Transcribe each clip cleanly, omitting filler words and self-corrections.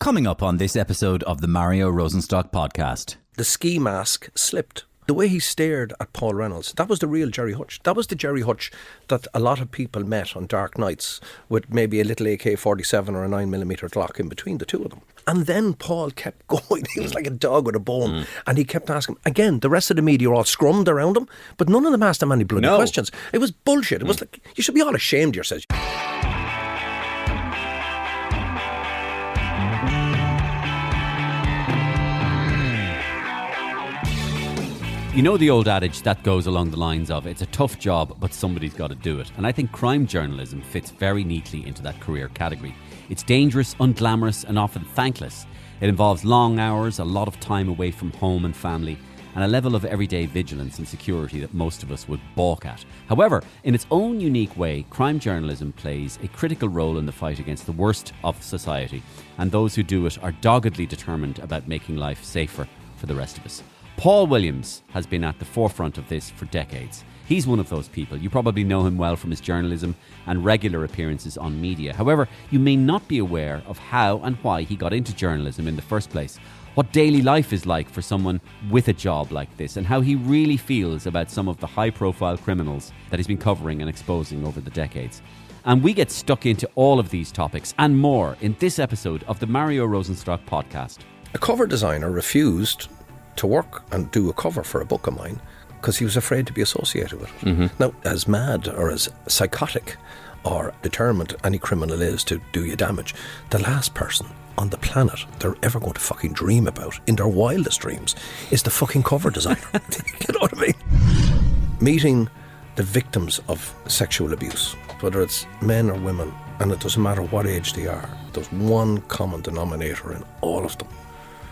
Coming up on this episode of the Mario Rosenstock podcast. The ski mask slipped. The way he stared at Paul Reynolds, that was the real Jerry Hutch. That was the Jerry Hutch that a lot of people met on dark nights with maybe a little AK-47 or a 9mm Glock in between the two of them. And then Paul kept going. He was like a dog with a bone. And he kept asking. Again, the rest of the media all scrummed around him, but none of them asked him any bloody questions. It was bullshit. It was like, you should be all ashamed of yourselves. You know the old adage that goes along the lines of, it's a tough job, but somebody's got to do it. And I think crime journalism fits very neatly into that career category. It's dangerous, unglamorous, and often thankless. It involves long hours, a lot of time away from home and family, and a level of everyday vigilance and security that most of us would balk at. However, in its own unique way, crime journalism plays a critical role in the fight against the worst of society, and those who do it are doggedly determined about making life safer for the rest of us. Paul Williams has been at the forefront of this for decades. He's one of those people. You probably know him well from his journalism and regular appearances on media. However, you may not be aware of how and why he got into journalism in the first place, what daily life is like for someone with a job like this, and how he really feels about some of the high-profile criminals that he's been covering and exposing over the decades. And we get stuck into all of these topics and more in this episode of the Mario Rosenstock podcast. A cover designer refused to work and do a cover for a book of mine because he was afraid to be associated with it. Now, as mad or as psychotic or determined any criminal is to do you damage, the last person on the planet they're ever going to fucking dream about in their wildest dreams is the fucking cover designer. You know what I mean? Meeting the victims of sexual abuse, whether it's men or women, and it doesn't matter what age they are, there's one common denominator in all of them.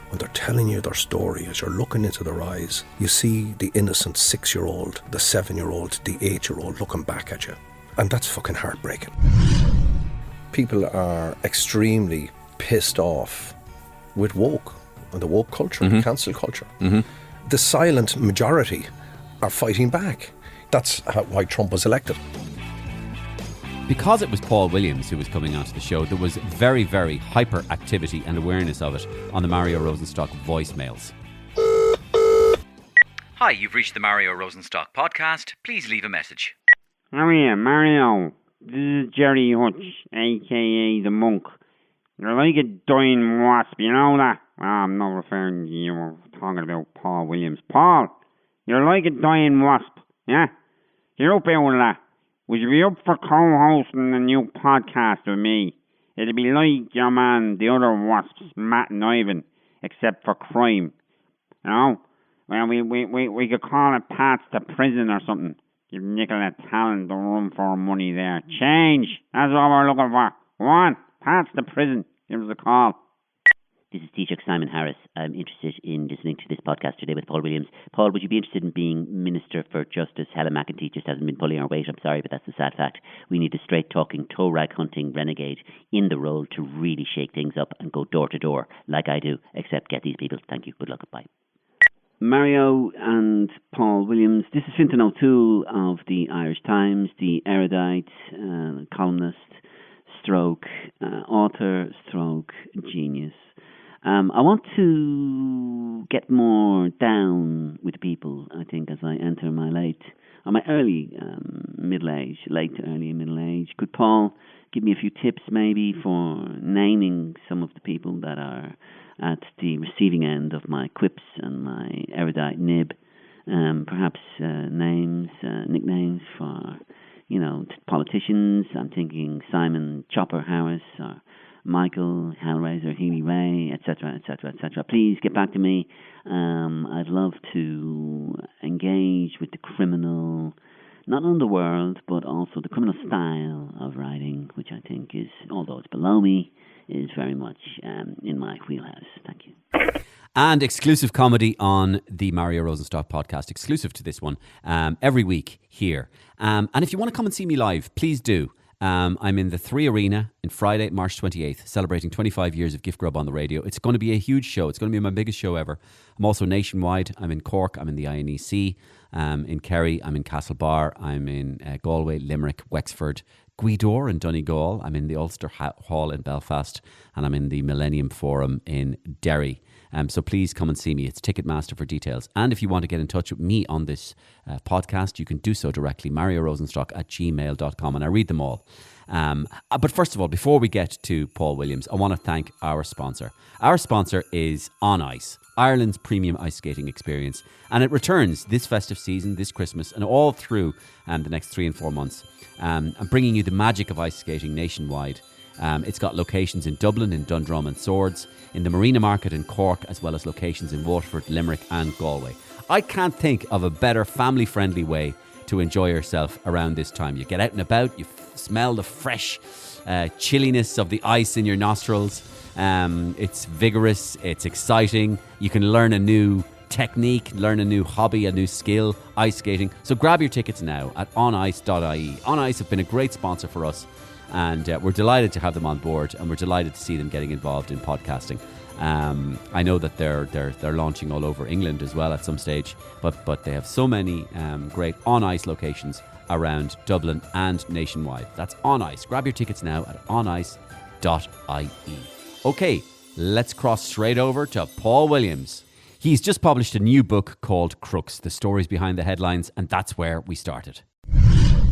When they're telling you their story, as you're looking into their eyes, you see the innocent 6-year-old, the 7-year-old, the 8-year-old looking back at you. And that's fucking heartbreaking. People are extremely pissed off with woke and the woke culture, the cancel culture. The silent majority are fighting back. That's why Trump was elected. Because it was Paul Williams who was coming onto the show, there was very, very hyperactivity and awareness of it on the Mario Rosenstock voicemails. Hi, you've reached the Mario Rosenstock podcast. Please leave a message. Oh yeah, Mario. This is Jerry Hutch, a.k.a. the Monk. You're like a dying wasp, you know that? I'm not referring to you, we're talking about Paul Williams. Paul, you're like a dying wasp, yeah? You're up out of that. Would you be up for co-hosting a new podcast with me? It'd be like your man, the other wasps, Matt and Ivan, except for crime. You know? Well, we could call it Paths to Prison or something. Give Nicola Talent the room for money there. Change! That's what we're looking for. Go on, Paths to Prison. Give us a call. This is Taoiseach Simon Harris. I'm interested in listening to this podcast today with Paul Williams. Paul, would you be interested in being Minister for Justice? Helen McEntee just hasn't been pulling her weight. I'm sorry, but that's the sad fact. We need a straight-talking, toe-rag-hunting renegade in the role to really shake things up and go door to door, like I do, except get these people. Thank you. Good luck. Bye. Mario and Paul Williams. This is Fintan O'Toole of the Irish Times, the erudite columnist, stroke author, stroke genius. I want to get more down with people, I think, as I enter my early middle age, late to early middle age. Could Paul give me a few tips maybe for naming some of the people that are at the receiving end of my quips and my erudite nib? Perhaps names, nicknames for, politicians. I'm thinking Simon Chopper Harris or Michael Hellraiser, Healy Ray, etc., etc., etc. Please get back to me. I'd love to engage with the criminal, not underworld, but also the criminal style of writing, which I think is, although it's below me, is very much in my wheelhouse. Thank you. And exclusive comedy on the Mario Rosenstock podcast, exclusive to this one, every week here. And if you want to come and see me live, please do. I'm in the 3 Arena on Friday, March 28th, celebrating 25 years of Gift Grub on the radio. It's going to be a huge show. It's going to be my biggest show ever. I'm also nationwide. I'm in Cork. I'm in the INEC. In Kerry. I'm in Castlebar. I'm in Galway, Limerick, Wexford, Gweedore in Donegal. I'm in the Ulster Hall in Belfast, and I'm in the Millennium Forum in Derry. So please come and see me. It's Ticketmaster for details. And if you want to get in touch with me on this podcast, you can do so directly, mariorosenstock@gmail.com, and I read them all. But first of all, before we get to Paul Williams, I want to thank our sponsor. Our sponsor is On Ice, Ireland's premium ice skating experience. And it returns this festive season, this Christmas, and all through the next 3 and 4 months. And bringing you the magic of ice skating nationwide. It's got locations in Dublin, in Dundrum and Swords, in the Marina Market in Cork, as well as locations in Waterford, Limerick and Galway. I can't think of a better family-friendly way to enjoy yourself around this time. You get out and about, you smell the fresh chilliness of the ice in your nostrils. It's vigorous, it's exciting. You can learn a new technique, learn a new hobby, a new skill, ice skating. So grab your tickets now at onice.ie. On Ice have been a great sponsor for us, and we're delighted to have them on board, and we're delighted to see them getting involved in podcasting. I know that they're launching all over England as well at some stage, but they have so many great On Ice locations around Dublin and nationwide. That's On Ice. Grab your tickets now at onice.ie. Okay, let's cross straight over to Paul Williams. He's just published a new book called Crooks, the stories behind the headlines, and that's where we started.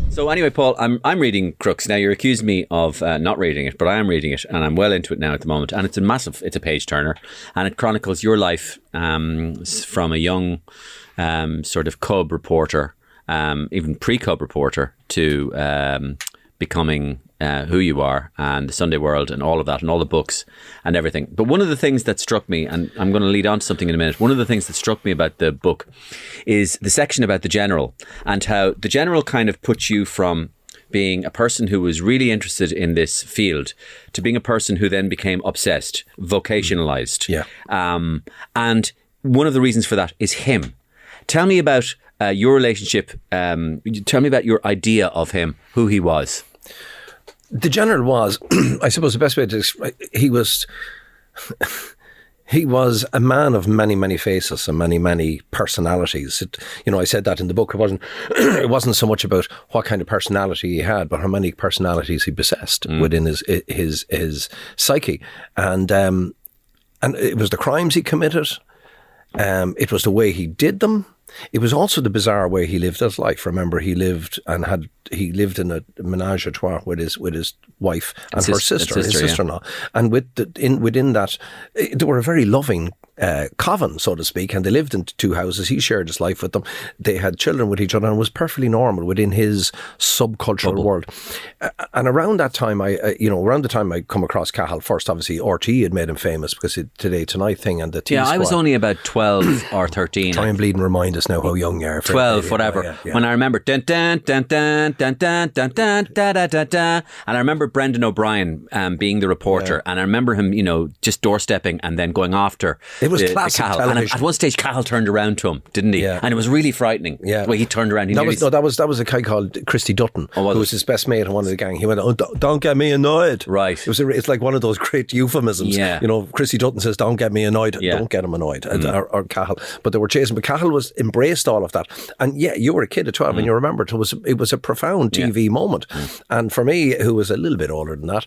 So anyway, Paul, I'm reading Crooks. Now, you're accusing me of not reading it, but I am reading it, and I'm well into it now at the moment. And it's a page turner, and it chronicles your life from a young sort of cub reporter, even pre-cub reporter, to becoming who you are, and the Sunday World and all of that and all the books and everything. But one of the things that struck me, and I'm going to lead on to something in a minute, one of the things that struck me about the book is the section about the general, and how the general kind of puts you from being a person who was really interested in this field to being a person who then became obsessed, vocationalized. Yeah. And one of the reasons for that is him. Tell me about your relationship. Tell me about your idea of him, who he was. The general was, I suppose the best way to describe, he was a man of many, many faces and many, many personalities. I said that in the book. It wasn't so much about what kind of personality he had, but how many personalities he possessed within his psyche. And it was the crimes he committed. It was the way he did them. It was also the bizarre way he lived his life. Remember, he lived in a menage a trois with his wife and her sister, his sister-in-law, and within that, they were a very loving coven, so to speak, and they lived in 2 houses. He shared his life with them. They had children with each other, and it was perfectly normal within his subcultural world. And around that time, around the time I come across Cahill first, obviously RT had made him famous because of Today Tonight thing and the T Squad. I was only about 12 or 13. Try and bleed and remind us now how young you are. 12, whatever. Yeah. When I remember dun dun dun dun dun dun dun dun da da da da, and I remember Brendan O'Brien being the reporter, and I remember him, just doorstepping and then going after. It was classic Cahill. television. And at one stage, Cahill turned around to him, didn't he? Yeah. And it was really frightening. Yeah. The way he turned around. That was a guy called Christy Dutton, who was his best mate and one of the gang. He went, "Oh, don't get me annoyed." Right. It's like one of those great euphemisms. Yeah. Christy Dutton says, "Don't get me annoyed." Yeah. Don't get him annoyed. Or Cahill. But they were chasing. But Cahill embraced all of that. And yeah, you were a kid at 12 and you remember it was a profound TV moment. And for me, who was a little bit older than that,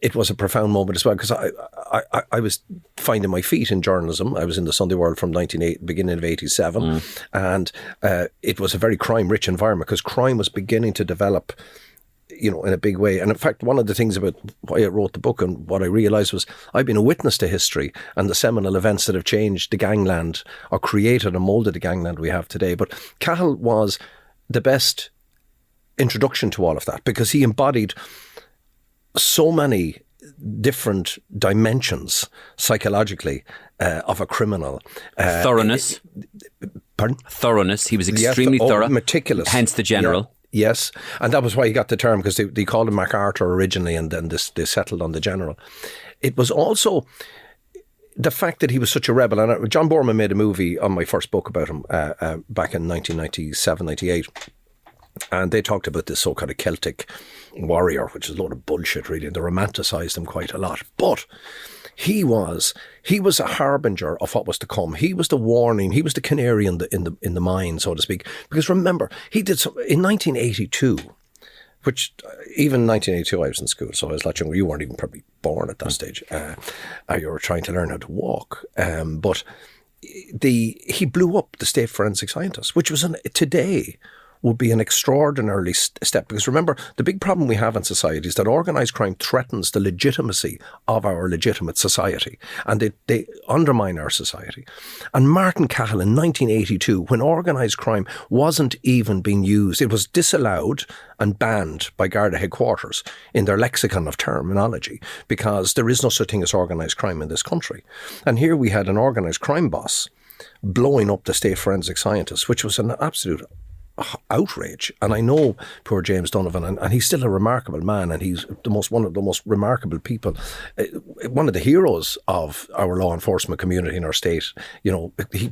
it was a profound moment as well, because I was finding my feet in journalism. I was in the Sunday World from beginning of 87, and it was a very crime-rich environment because crime was beginning to develop, in a big way. And in fact, one of the things about why I wrote the book and what I realised was I've been a witness to history and the seminal events that have changed the gangland or created and moulded the gangland we have today. But Cahill was the best introduction to all of that because he embodied so many different dimensions psychologically of a criminal. Thoroughness. Pardon? Thoroughness. He was extremely thorough. Meticulous. Hence the general. Yeah. Yes, and that was why he got the term, because they called him MacArthur originally, and then they settled on the general. It was also the fact that he was such a rebel. And John Borman made a movie on my first book about him back in 1997, 98. And they talked about this so-called Celtic warrior, which is a load of bullshit, really, and they romanticised him quite a lot. But he was a harbinger of what was to come. He was the warning. He was the canary in the mine, so to speak. Because remember, he did in 1982, which even 1982 I was in school, so I was a lot younger. You weren't even probably born at that stage. You were trying to learn how to walk. But he blew up the state forensic scientist, which was today would be an extraordinarily step. Because remember, the big problem we have in society is that organised crime threatens the legitimacy of our legitimate society, and they undermine our society. And Martin Cahill in 1982, when organised crime wasn't even being used, it was disallowed and banned by Garda headquarters in their lexicon of terminology, because there is no such thing as organised crime in this country. And here we had an organised crime boss blowing up the state forensic scientist, which was an absolute outrage. And I know poor James Donovan, and he's still a remarkable man, and he's one of the most remarkable people, one of the heroes of our law enforcement community in our state. You know, he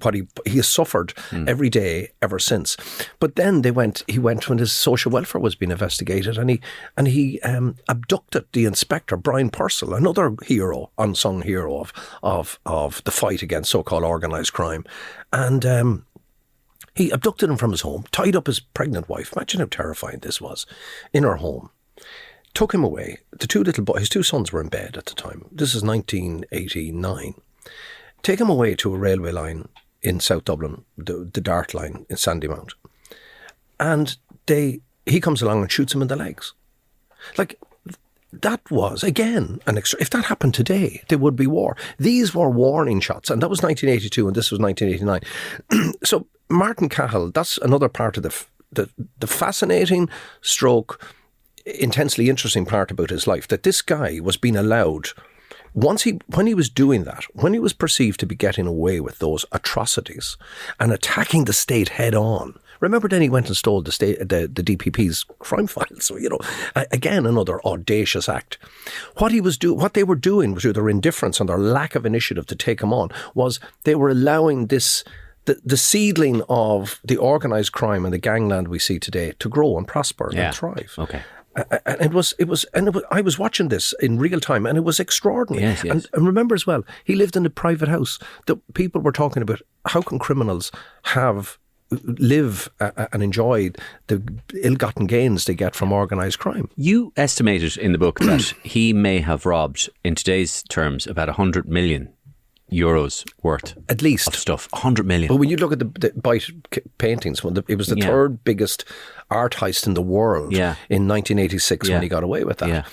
has suffered every day ever since. But then he went when his social welfare was being investigated, and he abducted the inspector Brian Purcell, another hero, unsung hero of the fight against so-called organised crime, and he abducted him from his home, tied up his pregnant wife. Imagine how terrifying this was, in her home. Took him away. The two little boys, his two sons were in bed at the time. This is 1989. Take him away to a railway line in South Dublin, the Dart line in Sandymount. And he comes along and shoots him in the legs. Like, that was, again, if that happened today, there would be war. These were warning shots, and that was 1982, and this was 1989. So Martin Cahill, that's another part of the fascinating stroke, intensely interesting part about his life, that this guy was being allowed, when he was doing that, when he was perceived to be getting away with those atrocities and attacking the state head on. Remember, then he went and stole the DPP's crime files. So, you know, again, another audacious act. What they were doing, through their indifference and their lack of initiative to take him on, was they were allowing the seedling of the organised crime and the gangland we see today to grow and prosper and thrive. Okay. And I was watching this in real time, and it was extraordinary. Yes, yes. And remember as well, he lived in a private house. The people were talking about how can criminals live and enjoy the ill-gotten gains they get from organised crime. You estimated in the book that he may have robbed, in today's terms, about 100 million euros worth at least of stuff. 100 million. But when you look at the Bite paintings, it was the third biggest art heist in the world in 1986 when he got away with that. Yeah.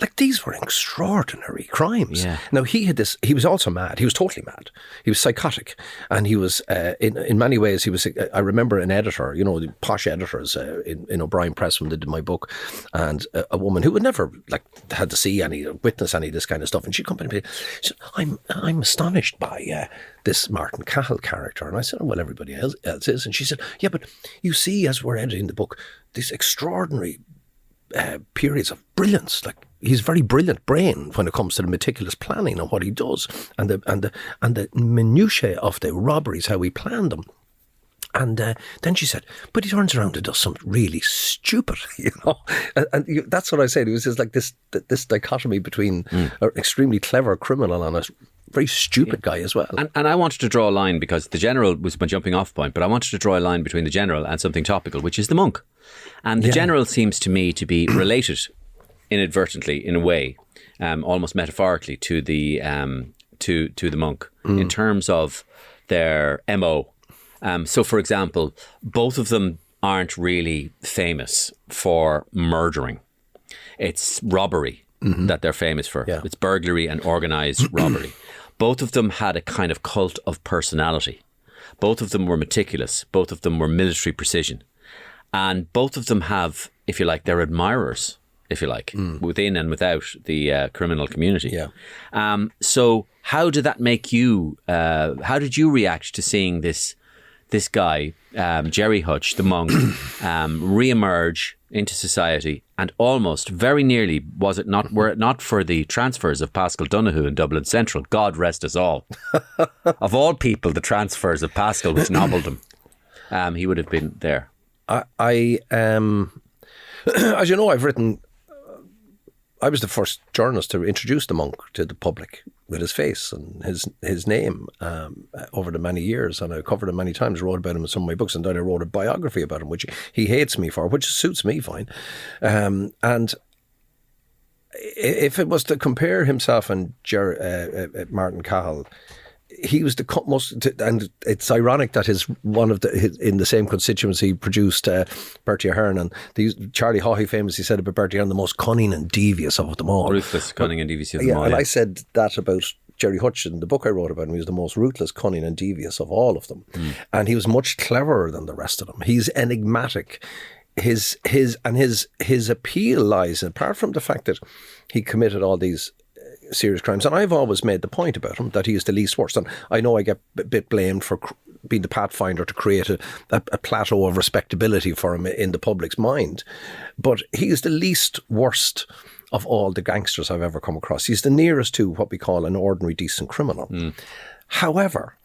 Like, these were extraordinary crimes. Yeah. Now, he was also mad. He was totally mad. He was psychotic. And he was, in many ways, I remember an editor, you know, the posh editors in O'Brien Press when they did my book, and a woman who would never, had to see witness any of this kind of stuff. And she'd come in and she said, I'm astonished by this Martin Cahill character. And I said, oh, well, everybody else is. And she said, yeah, but you see, as we're editing the book, this extraordinary periods of brilliance. Like, he's a very brilliant brain when it comes to the meticulous planning of what he does, and the minutiae of the robberies, how he planned them. And then she said, but he turns around and does something really stupid, you know. And that's what I said. It was just like this dichotomy between an extremely clever criminal and a very stupid guy as well. And I wanted to draw a line, because the general was my jumping off point, but I wanted to draw a line between the general and something topical, which is the monk. And the general seems to me to be related inadvertently, in a way, almost metaphorically, to the monk in terms of their MO. So, for example, both of them aren't really famous for murdering. It's robbery that they're famous for. Yeah. It's burglary and organised robbery. Both of them had a kind of cult of personality. Both of them were meticulous. Both of them were military precision. And both of them have, if you like, their admirers, if you like, within and without the criminal community. Yeah. So how did that make you, how did you react to seeing this guy, Jerry Hutch, the monk, re-emerge into society, and almost very nearly, were it not for the transfers of Pascal Donoghue in Dublin Central, God rest us all. Of all people, the transfers of Pascal, which nobbled him, he would have been there. I as you know, I was the first journalist to introduce the monk to the public with his face and his name over the many years, and I covered him many times, wrote about him in some of my books, and then I wrote a biography about him, which he hates me for, which suits me fine. And if it was to compare himself and Martin Cahill, he was the most, and it's ironic that in the same constituency produced Bertie Ahern, and Charlie Haughey famously said about Bertie Ahern, the most cunning and devious of them all. Ruthless, cunning and devious of them all. And I said that about Jerry Hutch in the book I wrote about him. He was the most ruthless, cunning and devious of all of them. And he was much cleverer than the rest of them. He's enigmatic. His appeal lies, apart from the fact that he committed all these serious crimes, and I've always made the point about him that he is the least worst, and I know I get a bit blamed for being the pathfinder to create a plateau of respectability for him in the public's mind, but he is the least worst of all the gangsters I've ever come across. He's the nearest to what we call an ordinary decent criminal. However,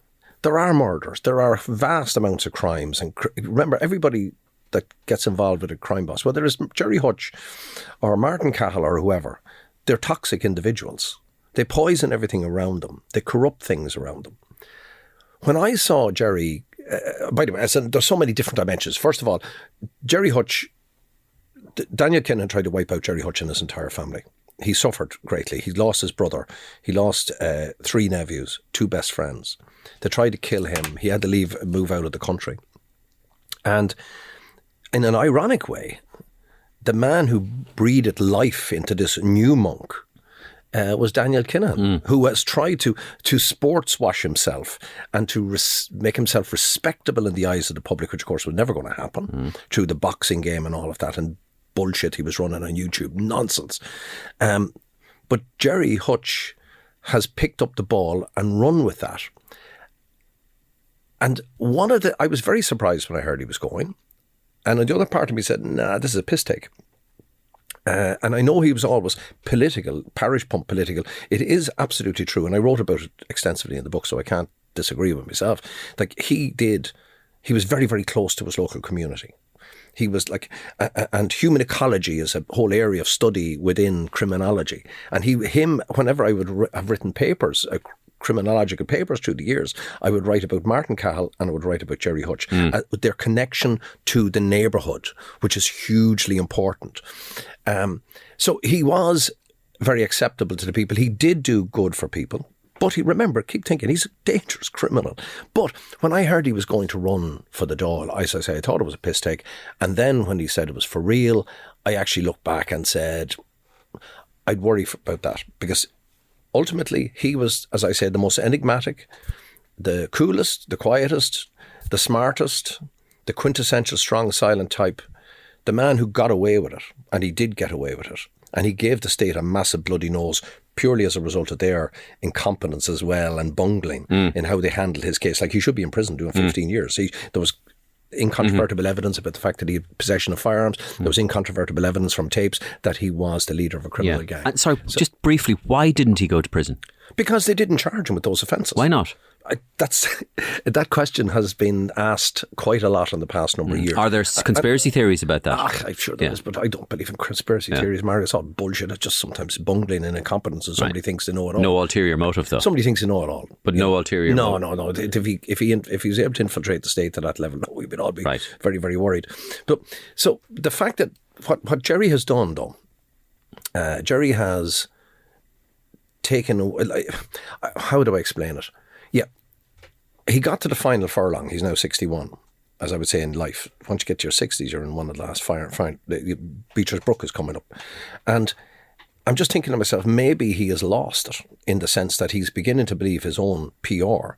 there are murders, there are vast amounts of crimes, and remember, everybody that gets involved with a crime boss, whether it's Jerry Hutch or Martin Cahill or whoever, they're toxic individuals. They poison everything around them. They corrupt things around them. When I saw Jerry, by the way, there's so many different dimensions. First of all, Jerry Hutch, Daniel Kinnan tried to wipe out Jerry Hutch and his entire family. He suffered greatly. He lost his brother. He lost 3 nephews, 2 best friends. They tried to kill him. He had to move out of the country. And in an ironic way, the man who breathed life into this new monk was Daniel Kinnan, who has tried to sports wash himself and to make himself respectable in the eyes of the public, which of course was never going to happen, through the boxing game and all of that and bullshit he was running on YouTube, nonsense. But Jerry Hutch has picked up the ball and run with that. And I was very surprised when I heard he was going. And the other part of me said, nah, this is a piss take. And I know he was always political, parish pump political. It is absolutely true. And I wrote about it extensively in the book, so I can't disagree with myself. Like he was very, very close to his local community. He was like, and human ecology is a whole area of study within criminology. And whenever I would have written papers, criminological papers through the years, I would write about Martin Cahill and I would write about Jerry Hutch, their connection to the neighbourhood, which is hugely important. So he was very acceptable to the people. He did do good for people. But keep thinking, he's a dangerous criminal. But when I heard he was going to run for the Dáil, as I say, I thought it was a piss take. And then when he said it was for real, I actually looked back and said, I'd worry about that, because ultimately he was, as I said, the most enigmatic, the coolest, the quietest, the smartest, the quintessential strong silent type, the man who got away with it. And he did get away with it. And he gave the state a massive bloody nose purely as a result of their incompetence as well and bungling in how they handled his case. Like, he should be in prison doing 15 years. There was incontrovertible evidence about the fact that he had possession of firearms. There was incontrovertible evidence from tapes that he was the leader of a criminal gang. And just briefly, why didn't he go to prison? Because they didn't charge him with those offences. Why not? That question has been asked quite a lot in the past number of years. Are there conspiracy theories about that? I'm sure there is, but I don't believe in conspiracy theories, Mario. It's all bullshit. It's just sometimes bungling and incompetence, and somebody thinks they know it all. No ulterior motive, though. Somebody thinks they know it all, but no ulterior motive. No. If he was able to infiltrate the state to that level, we would all be very, very worried. But so the fact that what Jerry has done, though, Jerry has taken. How do I explain it? Yeah. He got to the final furlong. He's now 61, as I would say in life. Once you get to your 60s, you're in one of the last Beecher's Brook is coming up. And I'm just thinking to myself, maybe he has lost it in the sense that he's beginning to believe his own PR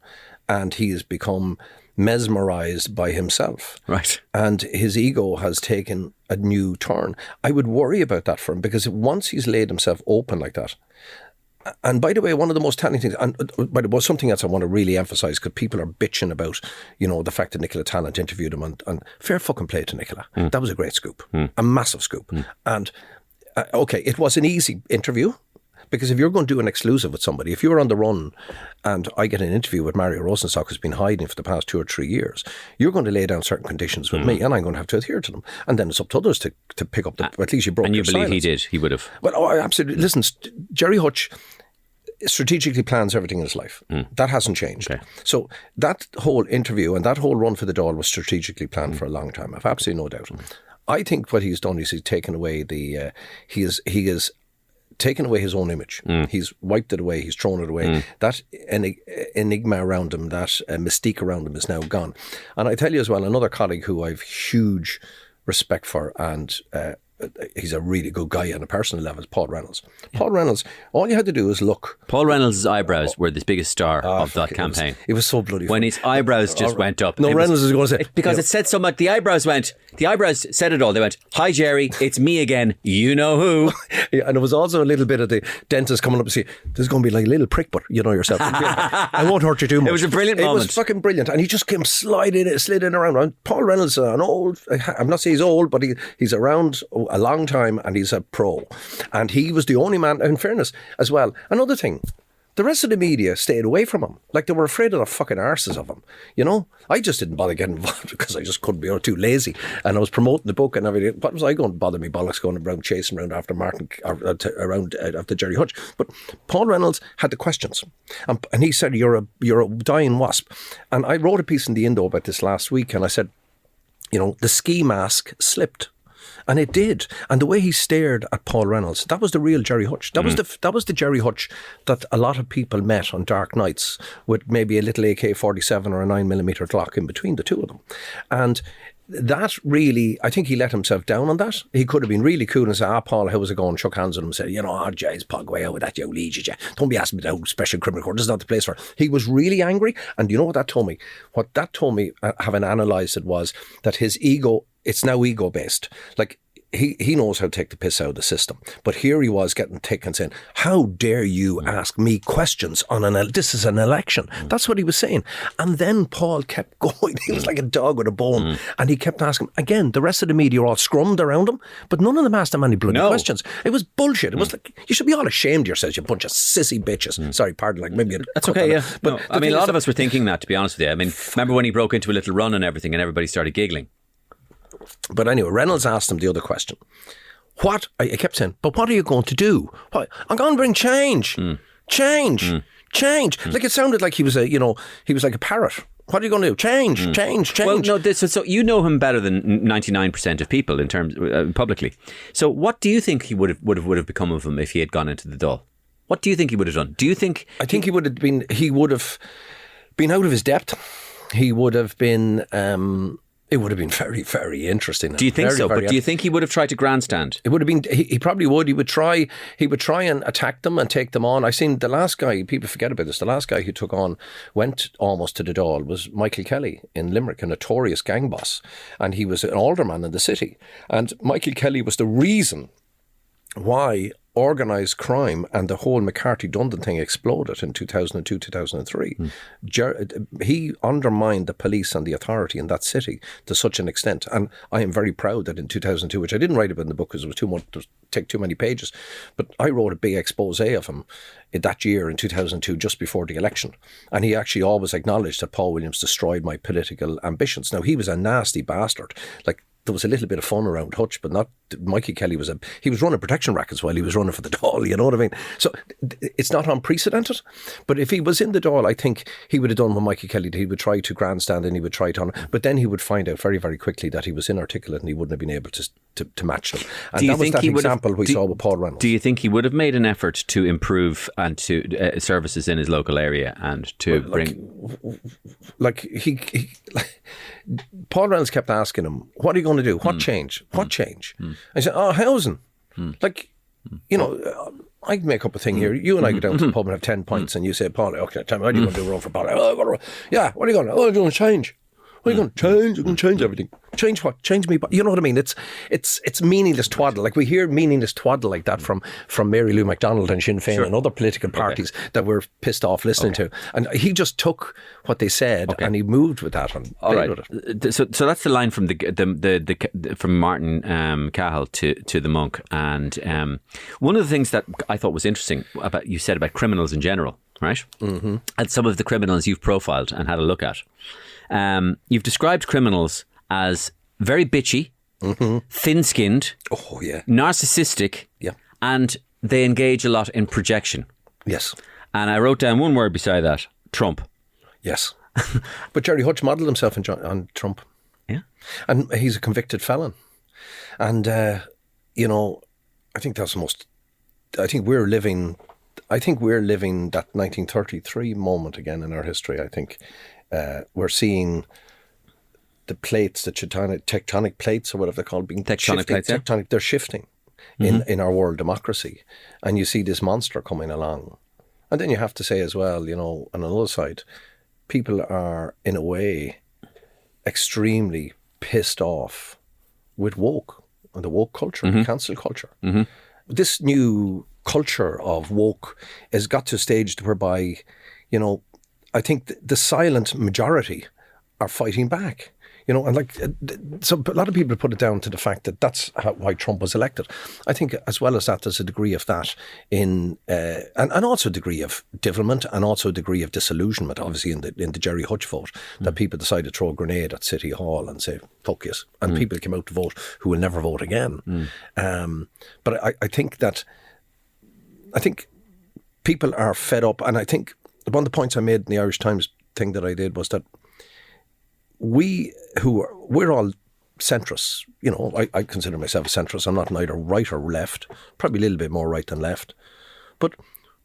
and he has become mesmerised by himself. Right. And his ego has taken a new turn. I would worry about that for him, because once he's laid himself open like that. And by the way, one of the most telling things, and by the way, something else I want to really emphasise, because people are bitching about, the fact that Nicola Tallant interviewed him, and fair fucking play to Nicola. That was a great scoop, a massive scoop. And it was an easy interview, because if you're going to do an exclusive with somebody, if you're on the run and I get an interview with Mario Rosenstock, who's been hiding for the past 2 or 3 years, you're going to lay down certain conditions with me, and I'm going to have to adhere to them. And then it's up to others to pick up at least you broke your silence. And you believe he did? He would have? Well, absolutely. Listen, Jerry Hutch, strategically plans everything in his life. That hasn't changed. Okay. So that whole interview and that whole run for the Dáil was strategically planned for a long time. I've absolutely no doubt. I think what he's done is he's taken away he has taken away his own image. He's wiped it away. He's thrown it away. That enigma around him, that mystique around him is now gone. And I tell you as well, another colleague who I've huge respect for, and he's a really good guy on a personal level, is Paul Reynolds. Paul Reynolds, all you had to do is look. Paul Reynolds' eyebrows were the biggest star of that campaign. It was so bloody when funny. his eyebrows just went up. No, Reynolds is going to say... Because it said so much. The eyebrows said it all. They went, "Hi, Jerry, it's me again. You know who." Yeah, and it was also a little bit of the dentist coming up and saying, "There's going to be like a little prick, but you know yourself. I won't hurt you too much." It was a brilliant moment. It was fucking brilliant. And he just came slid in around. And Paul Reynolds, I'm not saying he's old, but he's around a long time and he's a pro. And he was the only man, in fairness, as well. Another thing, the rest of the media stayed away from him. Like they were afraid of the fucking arses of him. You know? I just didn't bother getting involved because I just couldn't be too lazy. And I was promoting the book and everything. What was I going to bother me bollocks going around chasing around after Martin, around after Jerry Hutch? But Paul Reynolds had the questions. And he said, you're a dying wasp. And I wrote a piece in the Indo about this last week and I said, the ski mask slipped. And it did. And the way he stared at Paul Reynolds, that was the real Jerry Hutch. That was the Jerry Hutch that a lot of people met on dark nights with maybe a little AK-47 or a 9mm Glock in between the two of them. And that really, I think he let himself down on that. He could have been really cool and said, Paul, how was it going? Shook hands with him and said, Jay's pog way out with that, you lead you. Don't be asking me about special criminal court. This is not the place for it. He was really angry. And you know what that told me? What that told me, having analysed it, was that his ego, it's now ego-based. Like, he knows how to take the piss out of the system. But here he was getting thick and saying, how dare you ask me questions on this is an election. That's what he was saying. And then Paul kept going. He was like a dog with a bone. And he kept asking. Again, the rest of the media all scrummed around him, but none of them asked him any bloody questions. It was bullshit. It was like, you should be all ashamed of yourselves, you bunch of sissy bitches. Sorry, pardon, like maybe... That's okay, yeah. But a lot of us were thinking that, to be honest with you. I mean, remember when he broke into a little run and everything and everybody started giggling? But anyway, Reynolds asked him the other question. I kept saying, but what are you going to do? I'm going to bring change. Change. Like it sounded like he was like a parrot. What are you going to do? Change. Well, no, so you know him better than 99% of people in terms publicly. So what do you think he would have become of him if he had gone into the Dáil? What do you think he would have done? Do you think... I think he would have been out of his depth. He would have been... It would have been very, very interesting. Do you think so? But do you think he would have tried to grandstand? It would have been. He probably would. He would try and attack them and take them on. I seen the last guy. People forget about this. The last guy who went almost to the Dáil was Michael Kelly in Limerick, a notorious gang boss, and he was an alderman in the city. And Michael Kelly was the reason why organised crime and the whole McCarthy-Dundon thing exploded in 2002, 2003. He undermined the police and the authority in that city to such an extent. And I am very proud that in 2002, which I didn't write about in the book because it was too much to take too many pages, but I wrote a big expose of him that year in 2002, just before the election. And he actually always acknowledged that Paul Williams destroyed my political ambitions. Now, he was a nasty bastard. Like, there was a little bit of fun around Hutch, but not... Mikey Kelly was running protection rackets while he was running for the Dáil, you know what I mean? So it's not unprecedented, but if he was in the Dáil, I think he would have done what Mikey Kelly did. He would try to grandstand and he would try to... But then he would find out very, very quickly that he was inarticulate and he wouldn't have been able to match them. And that was that example we saw with Paul Reynolds. Do you think he would have made an effort to improve and to services in his local area and to bring... Paul Reynolds kept asking him, what are you going to do? What change? What change? I said, housing. I'd make up a thing here. You and I go down to the pub and have 10 pints and you say, Paul, okay, tell me, what are you going to do wrong for Paul? Yeah, what are you going to do? I'm going to change. What are you going to change? I'm going to change everything. Change what? Change me. You know what I mean? It's meaningless twaddle. Like we hear meaningless twaddle like that from Mary Lou MacDonald and Sinn Féin and other political parties that we're pissed off listening to. And he just took what they said and he moved with that. And all right. So that's the line from from Martin Cahill to the monk. And one of the things that I thought was interesting about you said about criminals in general, right? Mm-hmm. And some of the criminals you've profiled and had a look at. You've described criminals as very bitchy, thin-skinned, narcissistic, and they engage a lot in projection. Yes. And I wrote down one word beside that: Trump. Yes. But Jerry Hutch modelled himself on Trump. Yeah. And he's a convicted felon. And, you know, I think that's the most... I think we're living that 1933 moment again in our history. I think we're seeing the plates, the tectonic plates or whatever they're called, being Tectonic plates, yeah. they're shifting in our world democracy. And you see this monster coming along. And then you have to say as well, you know, on another side, people are, in a way, extremely pissed off with woke and the woke culture, the cancel culture. This new culture of woke has got to a stage whereby, you know, I think the silent majority are fighting back. You know, and like, so a lot of people put it down to the fact that that's why Trump was elected. I think as well as that, there's a degree of that in, and also a degree of devilment and also a degree of disillusionment, obviously in the Jerry Hutch vote, that people decided to throw a grenade at City Hall and say, fuck yes. And people came out to vote who will never vote again. But I think people are fed up. And I think one of the points I made in the Irish Times thing that I did was that we're all centrists. You know, I consider myself a centrist. I'm not neither right or left, probably a little bit more right than left. But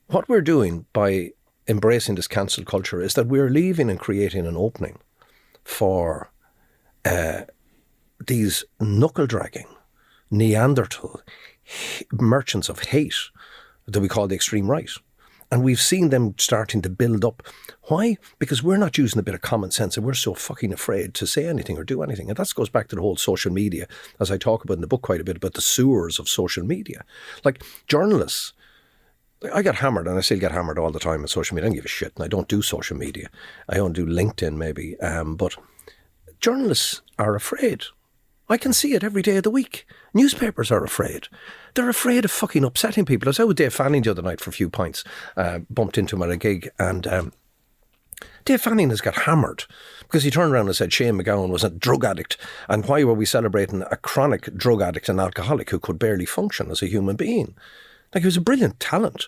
what we're doing by embracing this cancel culture is that we're leaving and creating an opening for these knuckle-dragging, Neanderthal merchants of hate that we call the extreme right. And we've seen them starting to build up. Why? Because we're not using a bit of common sense and we're so fucking afraid to say anything or do anything. And that goes back to the whole social media, as I talk about in the book quite a bit, about the sewers of social media. Like journalists, I get hammered and I still get hammered all the time on social media. I don't give a shit and I don't do social media. I don't do LinkedIn maybe. But journalists are afraid. I can see it every day of the week. Newspapers are afraid. They're afraid of fucking upsetting people. I was out with Dave Fanning the other night for a few pints, bumped into him at a gig, and Dave Fanning has got hammered because he turned around and said Shane McGowan was a drug addict, and why were we celebrating a chronic drug addict and alcoholic who could barely function as a human being? Like, he was a brilliant talent.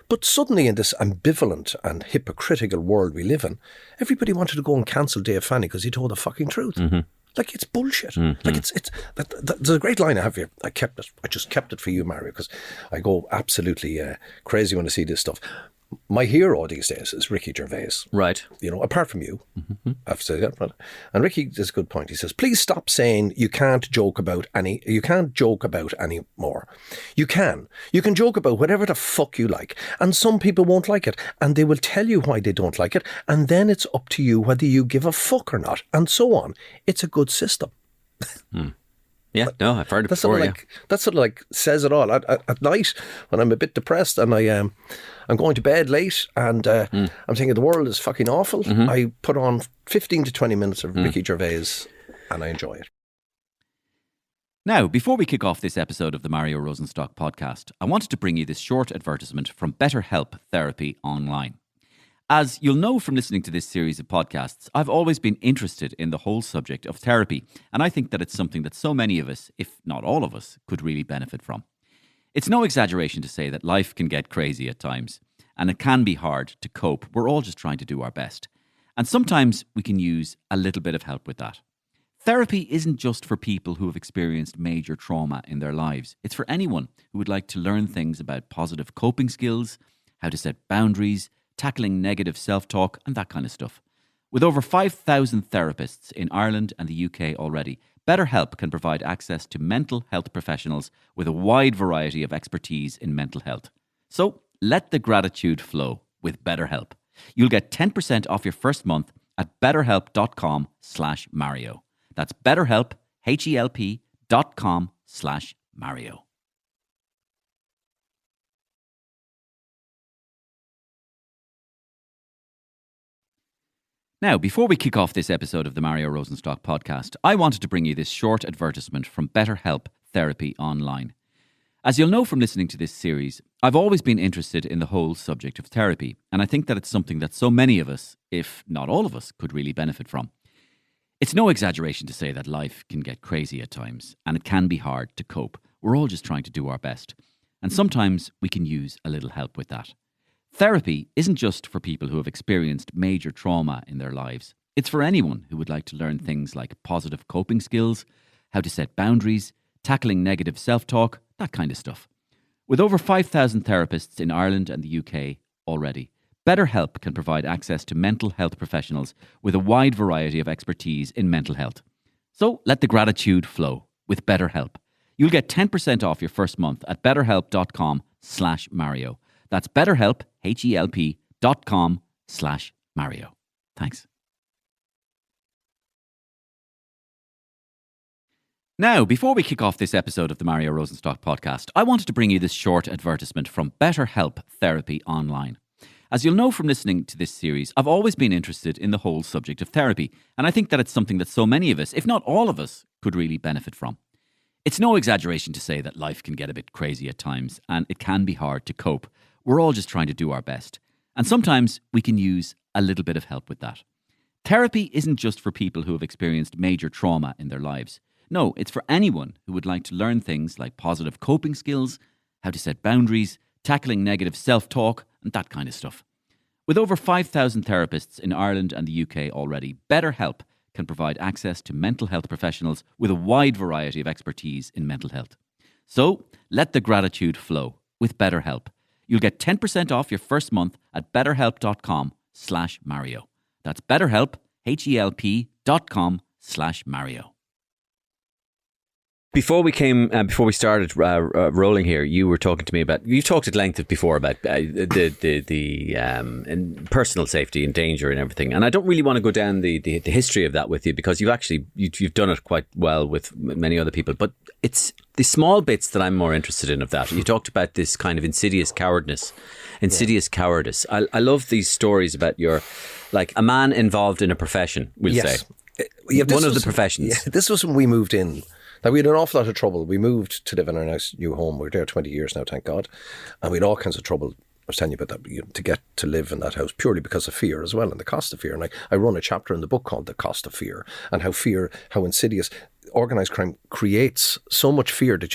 But suddenly in this ambivalent and hypocritical world we live in, everybody wanted to go and cancel Dave Fanning because he told the fucking truth. Like, it's bullshit. Like, there's a great line I have here. I just kept it for you, Mario, because I go absolutely crazy when I see this stuff. My hero these days is Ricky Gervais. Right. You know, apart from you. I have to say that. Right? And Ricky does a good point. He says, please stop saying you can't joke about anymore. You can. You can joke about whatever the fuck you like. And some people won't like it. And they will tell you why they don't like it. And then it's up to you whether you give a fuck or not. And so on. It's a good system. Yeah, no, I've heard it before. That sort of like says it all. At night, when I'm a bit depressed and I'm going to bed late and I'm thinking the world is fucking awful, I put on 15 to 20 minutes of Ricky Gervais and I enjoy it. Now, before we kick off this episode of the Mario Rosenstock podcast, I wanted to bring you this short advertisement from BetterHelp Therapy Online. As you'll know from listening to this series of podcasts, I've always been interested in the whole subject of therapy, and I think that it's something that so many of us, if not all of us, could really benefit from. It's no exaggeration to say that life can get crazy at times, and it can be hard to cope. We're all just trying to do our best. And sometimes we can use a little bit of help with that. Therapy isn't just for people who have experienced major trauma in their lives. It's for anyone who would like to learn things about positive coping skills, how to set boundaries, tackling negative self-talk and that kind of stuff. With over 5,000 therapists in Ireland and the UK already, BetterHelp can provide access to mental health professionals with a wide variety of expertise in mental health. So let the gratitude flow with BetterHelp. You'll get 10% off your first month at betterhelp.com/Mario. That's BetterHelp, HELP.com/Mario. Now, before we kick off this episode of the Mario Rosenstock podcast, I wanted to bring you this short advertisement from BetterHelp Therapy Online. As you'll know from listening to this series, I've always been interested in the whole subject of therapy, and I think that it's something that so many of us, if not all of us, could really benefit from. It's no exaggeration to say that life can get crazy at times, and it can be hard to cope. We're all just trying to do our best, and sometimes we can use a little help with that. Therapy isn't just for people who have experienced major trauma in their lives. It's for anyone who would like to learn things like positive coping skills, how to set boundaries, tackling negative self-talk, that kind of stuff. With over 5,000 therapists in Ireland and the UK already, BetterHelp can provide access to mental health professionals with a wide variety of expertise in mental health. So let the gratitude flow with BetterHelp. You'll get 10% off your first month at betterhelp.com/Mario. That's BetterHelp, HELP.com/Mario. Thanks. Now, before we kick off this episode of the Mario Rosenstock podcast, I wanted to bring you this short advertisement from BetterHelp Therapy Online. As you'll know from listening to this series, I've always been interested in the whole subject of therapy, and I think that it's something that so many of us, if not all of us, could really benefit from. It's no exaggeration to say that life can get a bit crazy at times, and it can be hard to cope. We're all just trying to do our best, and sometimes we can use a little bit of help with that. Therapy isn't just for people who have experienced major trauma in their lives. No, it's for anyone who would like to learn things like positive coping skills, how to set boundaries, tackling negative self-talk, and that kind of stuff. With over 5,000 therapists in Ireland and the UK already, BetterHelp can provide access to mental health professionals with a wide variety of expertise in mental health. So, let the gratitude flow with BetterHelp. You'll get 10% off your first month at betterhelp.com/Mario. That's BetterHelp, HELP.com/Mario. Before we started rolling here, you were talking to me about. You talked at length before about the personal safety and danger and everything. And I don't really want to go down the history of that with you because you've done it quite well with many other people. But it's the small bits that I'm more interested in of that. You talked about this kind of insidious cowardice. I love these stories about like a man involved in a profession. We'll say one of the professions. Yeah, this was when we moved in. Now, we had an awful lot of trouble. We moved to live in our nice new home. We're there 20 years now, thank God. And we had all kinds of trouble. I was telling you about that, to get to live in that house purely because of fear as well and the cost of fear. And I run a chapter in the book called The Cost of Fear and how insidious organised crime creates so much fear a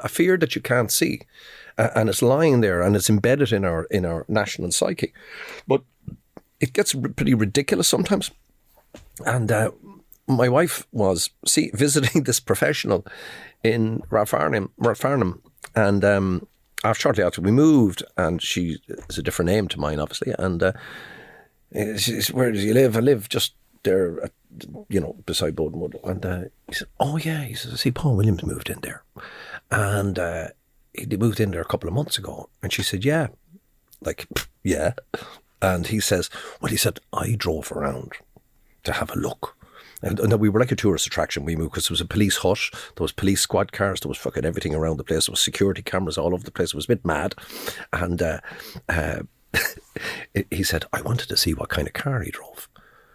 fear that you can't see. And it's lying there and it's embedded in our national psyche. But it gets pretty ridiculous sometimes. And my wife was visiting this professional in Rathfarnham, and shortly after we moved, and she is a different name to mine, obviously, and she said, "Where does he live?" "I live just there, beside Bodenwood." And he said, "Oh yeah," he says, "See, Paul Williams moved in there, and he moved in there a couple of months ago." And she said, "Yeah," like, "Yeah," and he says, "Well," he said, "I drove around to have a look." And we were like a tourist attraction. We moved because there was a police hut, there was police squad cars, there was fucking everything around the place. There was security cameras all over the place. It was a bit mad. And he said, "I wanted to see what kind of car he drove."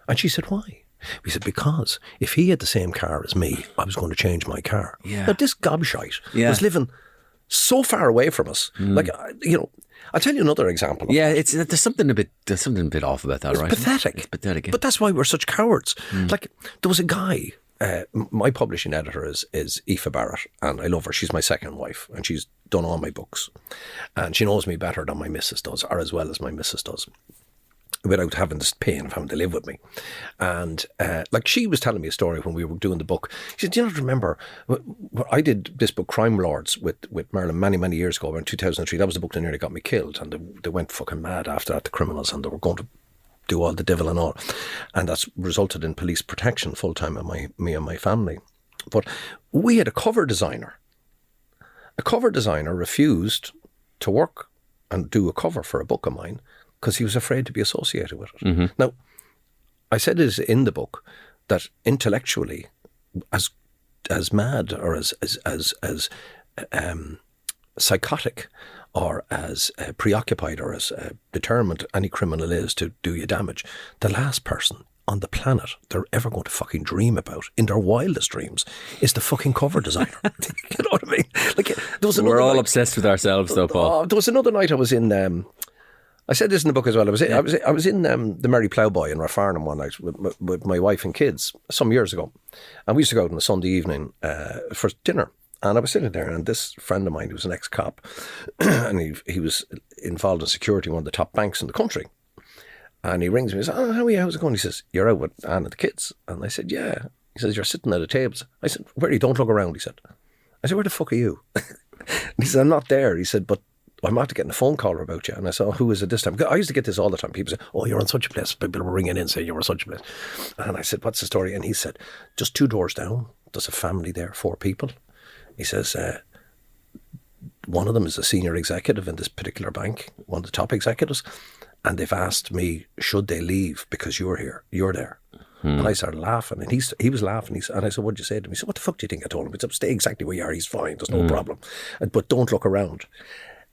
And she said, "Why?" He said, "Because if he had the same car as me, I was going to change my car." Yeah. Now, this gobshite was living so far away from us. Like, I'll tell you another example. Yeah, there's something a bit off about that, right? Pathetic. It's pathetic. But that's why we're such cowards. Like, there was a guy. My publishing editor is Aoife Barrett, and I love her. She's my second wife, and she's done all my books, and she knows me better than my missus does, or as well as my missus does, without having this pain of having to live with me. And like, she was telling me a story when we were doing the book. She said, "Do you not remember, I did this book Crime Lords with Merlin many years ago, in 2003. That was the book that nearly got me killed, and they went fucking mad after that, the criminals, and they were going to do all the devil and all. And that's resulted in police protection full time of me and my family. But we had a cover designer. A cover designer refused to work and do a cover for a book of mine because he was afraid to be associated with it. Mm-hmm. Now, I said it in the book that intellectually, as mad or as psychotic or as preoccupied or as determined any criminal is to do you damage, the last person on the planet they're ever going to fucking dream about in their wildest dreams is the fucking cover designer. You know what I mean? Like, we're all obsessed with ourselves, though, Paul. There was another night I was in. I said this in the book as well. I was in the Merry Ploughboy in Rathfarnham one night with my wife and kids some years ago, and we used to go out on a Sunday evening for dinner. And I was sitting there, and this friend of mine, who was an ex-cop, and he was involved in security in one of the top banks in the country. And he rings me and says, "Oh, how are you? How's it going?" He says, "You're out with Anne and the kids." And I said, "Yeah." He says, "You're sitting at a table." I said, "Where are you? Don't look around," he said. I said, "Where the fuck are you?" He said, "I'm not there." He said, "But I'm after getting a phone call about you." And I said, "Oh, who is it this time?" I used to get this all the time. People say, "Oh, you're on such a place." People were ringing in saying you were on such a place. And I said, "What's the story?" And he said, "Just 2 doors down, there's a family there, 4 people." He says, "One of them is a senior executive in this particular bank, one of the top executives. And they've asked me, should they leave because you're here, you're there." And I started laughing, and he was laughing. And I said, "What'd you say to him?" He said, "What the fuck do you think I told him?" He said, "Stay exactly where you are, he's fine, there's no problem. But don't look around."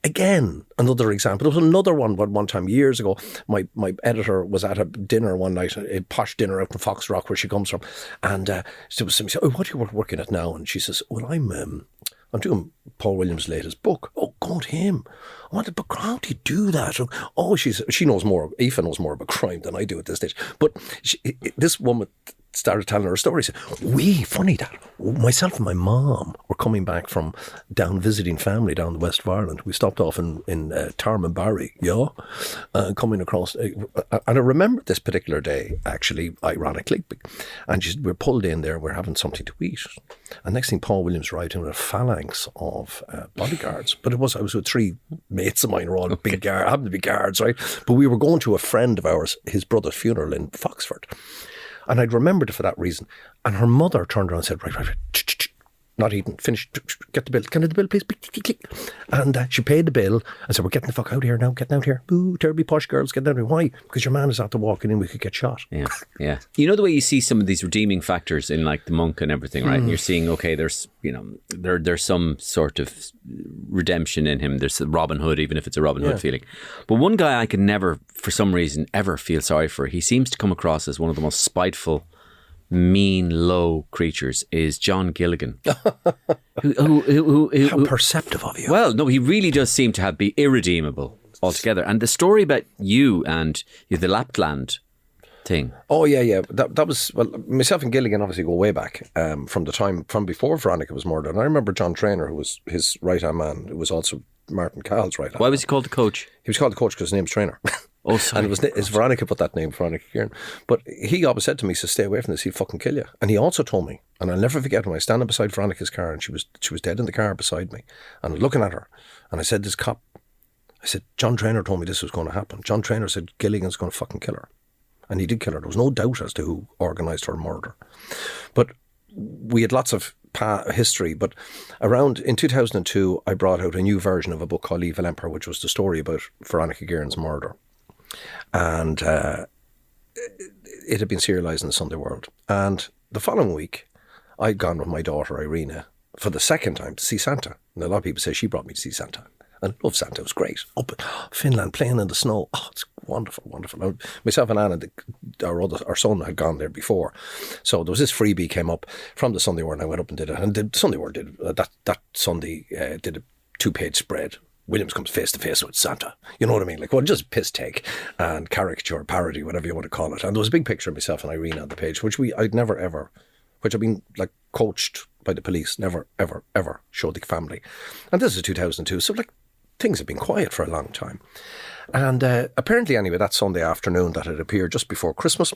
Again, another example. There was another one time years ago. My editor was at a dinner one night, a posh dinner out in Foxrock, where she comes from. And she was saying, "Oh, what are you working at now?" And she says, "Well, I'm doing Paul Williams' latest book." "Oh, God, him. I want a book. How do you do that?" "Oh," she knows more. Aoife knows more about crime than I do at this stage. But this woman started telling her story. She said, funny that, myself and my mom were coming back from down visiting family down the west of Ireland. We stopped off in Tarmanbarry, coming across. And I remember this particular day, actually, ironically. And we're pulled in there, we're having something to eat. And next thing, Paul Williams arrived in a phalanx of bodyguards. But I was with 3 mates of mine who were all big guards, happened to be guards, right? But we were going to a friend of ours, his brother's funeral in Foxford. And I'd remembered it for that reason. And her mother turned around and said, right, not eating, finished, get the bill. Can I have the bill, please? And she paid the bill and said, "We're getting the fuck out of here now, getting out here. Ooh, terribly posh girls, getting out of here." "Why?" "Because your man is after walking in, we could get shot." Yeah. You know the way you see some of these redeeming factors in like the monk and everything, right? And you're seeing, okay, there's, there's some sort of redemption in him. There's the Robin Hood, even if it's a Robin Hood feeling. But one guy I could never, for some reason, ever feel sorry for, he seems to come across as one of the most spiteful, mean, low creatures, is John Gilligan. How perceptive of you. Well, no, he really does seem to be irredeemable altogether. And the story about you and the Lapland thing. Oh, yeah. That was, well, myself and Gilligan obviously go way back from the time, from before Veronica was murdered. And I remember John Traynor, who was his right-hand man, who was also Martin Cowell's right-hand man. Why was he called the coach? He was called the coach because his name's Traynor. Oh, sorry. And it's Veronica put that name, Veronica Kieran. But he always said to me, he said, "Stay away from this, he'll fucking kill you." And he also told me, and I'll never forget, when I was standing beside Veronica's car and she was dead in the car beside me, and I was looking at her, and I said, "This cop," I said, "John Traynor told me this was going to happen. John Traynor said Gilligan's going to fucking kill her." And he did kill her. There was no doubt as to who organised her murder. But we had lots of history. But around in 2002, I brought out a new version of a book called Evil Emperor, which was the story about Veronica Guerin's murder. And it had been serialised in the Sunday World. And the following week, I'd gone with my daughter Irina for the second time to see Santa. And a lot of people say she brought me to see Santa. And I love Santa, it was great. Up in Finland, playing in the snow. Oh, it's wonderful, wonderful. Myself and Anna, our son, had gone there before. So there was this freebie came up from the Sunday World, and I went up and did it. And the Sunday World did that Sunday, did a 2-page spread. Williams comes face to face with Santa. You know what I mean? Like, well, just piss take and caricature, parody, whatever you want to call it. And there was a big picture of myself and Irina on the page, which I'd never ever, which I've been like coached by the police, never ever ever showed the family. And this is 2002, so like things have been quiet for a long time. And apparently, anyway, that Sunday afternoon that had appeared just before Christmas,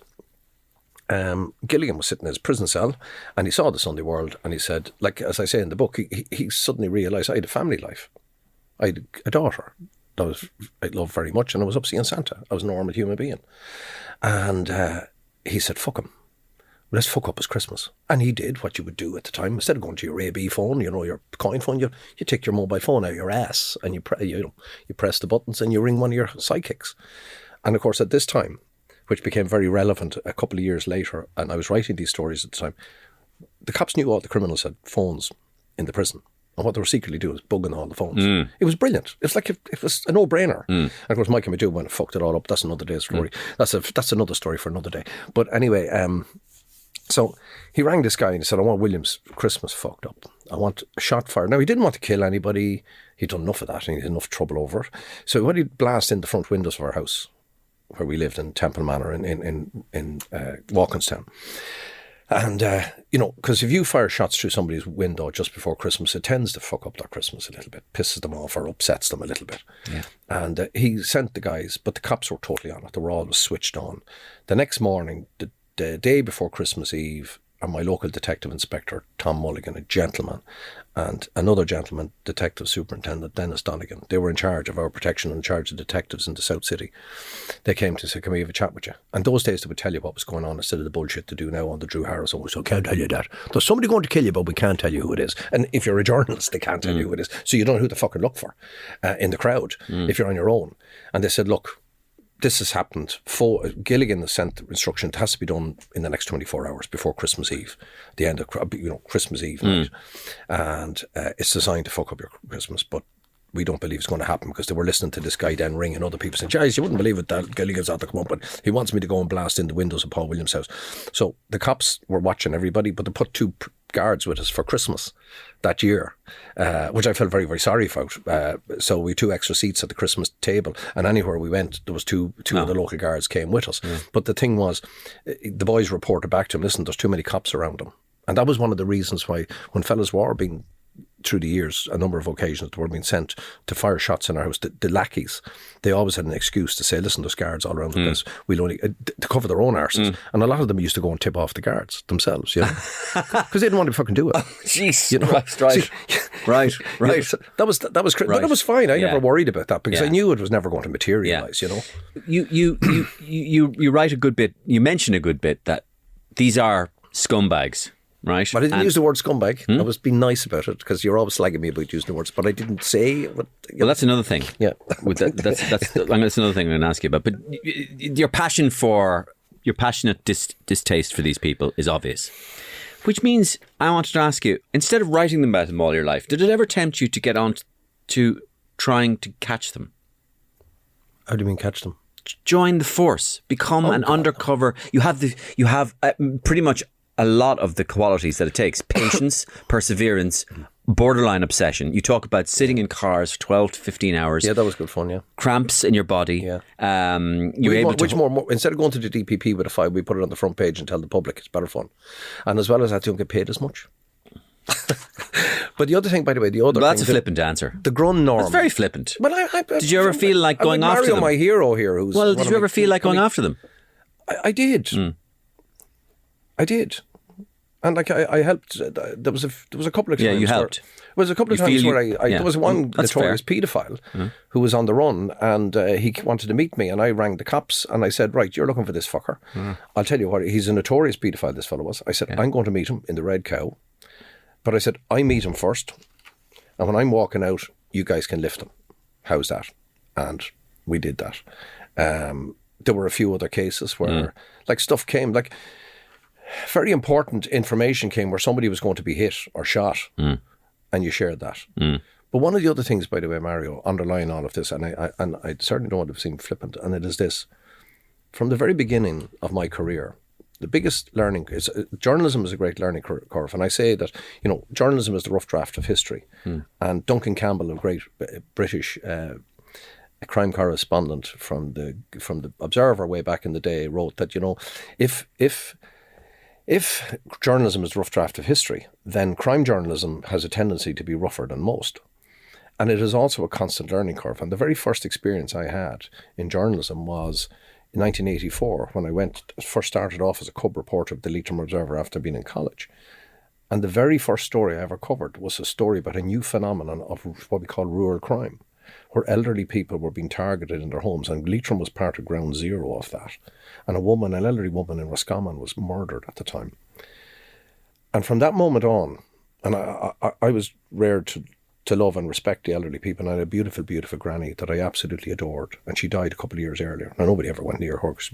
Gilligan was sitting in his prison cell and he saw the Sunday World and he said, like as I say in the book, he suddenly realised I had a family life. I had a daughter that I loved very much, and I was up seeing Santa. I was a normal human being. And he said, "Fuck him. Let's fuck up his Christmas." And he did what you would do at the time. Instead of going to your AB phone, your coin phone, you take your mobile phone out of your ass and you press the buttons and you ring one of your sidekicks. And of course, at this time, which became very relevant a couple of years later, and I was writing these stories at the time, the cops knew all the criminals had phones in the prison. And what they were secretly doing was bugging all the phones. It was brilliant. It's like it was a no-brainer. And of course, Mike and Madu went and fucked it all up. That's another day's story. That's another story for another day. But anyway, so he rang this guy and he said, "I want Williams' Christmas fucked up. I want a shot fired." Now, he didn't want to kill anybody. He'd done enough of that and he had enough trouble over it. So what he'd blast in the front windows of our house, where we lived in Temple Manor in Walkinstown. And, because if you fire shots through somebody's window just before Christmas, it tends to fuck up their Christmas a little bit, pisses them off or upsets them a little bit. Yeah. And he sent the guys, but the cops were totally on it. They were always switched on. The next morning, the day before Christmas Eve, and my local detective inspector, Tom Mulligan, a gentleman, and another gentleman, Detective Superintendent Dennis Donegan, they were in charge of our protection and in charge of detectives in the South City. They came to say, can we have a chat with you? And those days they would tell you what was going on instead of the bullshit they do now on the Drew Harris. So I can't tell you that. There's somebody going to kill you, but we can't tell you who it is. And if you're a journalist, they can't tell you who it is. So you don't know who to fucking look for in the crowd if you're on your own. And they said, look, this has happened. Gilligan has sent instruction. It has to be done in the next 24 hours before Christmas Eve, the end of Christmas Eve night, and it's designed to fuck up your Christmas. But we don't believe it's going to happen because they were listening to this guy then ring and other people saying, "Guys, you wouldn't believe it. That Gilligan's out to come up, but he wants me to go and blast in the windows of Paul Williams' house." So the cops were watching everybody, but they put 2 guards with us for Christmas that year, which I felt very, very sorry about. So we had 2 extra seats at the Christmas table, and anywhere we went, there was two of the local guards came with us. But the thing was, the boys reported back to him, listen, there's too many cops around them. And that was one of the reasons why when fellas were being, through the years, a number of occasions they were being sent to fire shots in our house, the lackeys, they always had an excuse to say, listen, there's guards all around the place. We'll only, to cover their own arses. And a lot of them used to go and tip off the guards themselves, because they didn't want to fucking do it. Jeez, right. So that was but it was fine. I never worried about that because I knew it was never going to materialise. You write a good bit. You mention a good bit that these are scumbags. Right. But I didn't use the word scumbag. I was being nice about it because you're always slagging me about using the words, but I didn't say what. Well, that's another thing. Yeah. That's another thing I'm going to ask you about. But your passionate distaste for these people is obvious. Which means I wanted to ask you, instead of writing them about them all your life, did it ever tempt you to get on to trying to catch them? How do you mean catch them? Join the force. Become an undercover. You have pretty much a lot of the qualities that it takes: patience, perseverance, borderline obsession. You talk about sitting in cars for 12 to 15 hours. Yeah, that was good fun, yeah. Cramps in your body. Yeah. More, instead of going to the DPP with a file, we put it on the front page and tell the public it's better fun. And as well as that, you don't get paid as much. But the other thing, by the way, that's a flippant answer. The grun norm. That's very flippant. Well, did you ever feel like going after them? My hero here. Did you ever feel like going after them? I did. I did. And I helped. There was a couple of times. Yeah, you helped. There was a couple of times where there was one notorious paedophile who was on the run, and he wanted to meet me, and I rang the cops and I said, right, you're looking for this fucker. I'll tell you what, he's a notorious paedophile, this fellow was. I said, I'm going to meet him in the Red Cow. But I said, I meet him first, and when I'm walking out, you guys can lift him. How's that? And we did that. There were a few other cases where stuff came, very important information came where somebody was going to be hit or shot, and you shared that. But one of the other things, by the way, Mario, underlying all of this, and I certainly don't want to seem flippant, and it is this: from the very beginning of my career, the biggest learning is journalism is a great learning curve, and I say that journalism is the rough draft of history. And Duncan Campbell, a great British crime correspondent from the Observer way back in the day, wrote that if journalism is the rough draft of history, then crime journalism has a tendency to be rougher than most. And it is also a constant learning curve. And the very first experience I had in journalism was in 1984 when I first started off as a cub reporter of the Leitrim Observer after being in college. And the very first story I ever covered was a story about a new phenomenon of what we call rural crime, where elderly people were being targeted in their homes, and Leitrim was part of ground zero of that. And an elderly woman in Roscommon was murdered at the time. And from that moment on, and I was reared to love and respect the elderly people, and I had a beautiful, beautiful granny that I absolutely adored, and she died a couple of years earlier. Now, nobody ever went near her because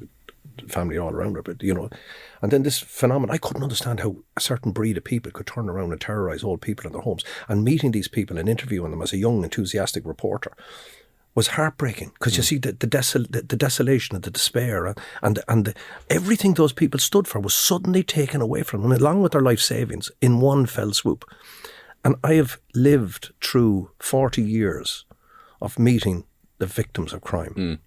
family all around her, but and then this phenomenon, I couldn't understand how a certain breed of people could turn around and terrorise old people in their homes. And meeting these people and interviewing them as a young, enthusiastic reporter was heartbreaking, because you see the desolation and the despair and everything those people stood for was suddenly taken away from them, along with their life savings, in one fell swoop. And I have lived through 40 years of meeting the victims of crime.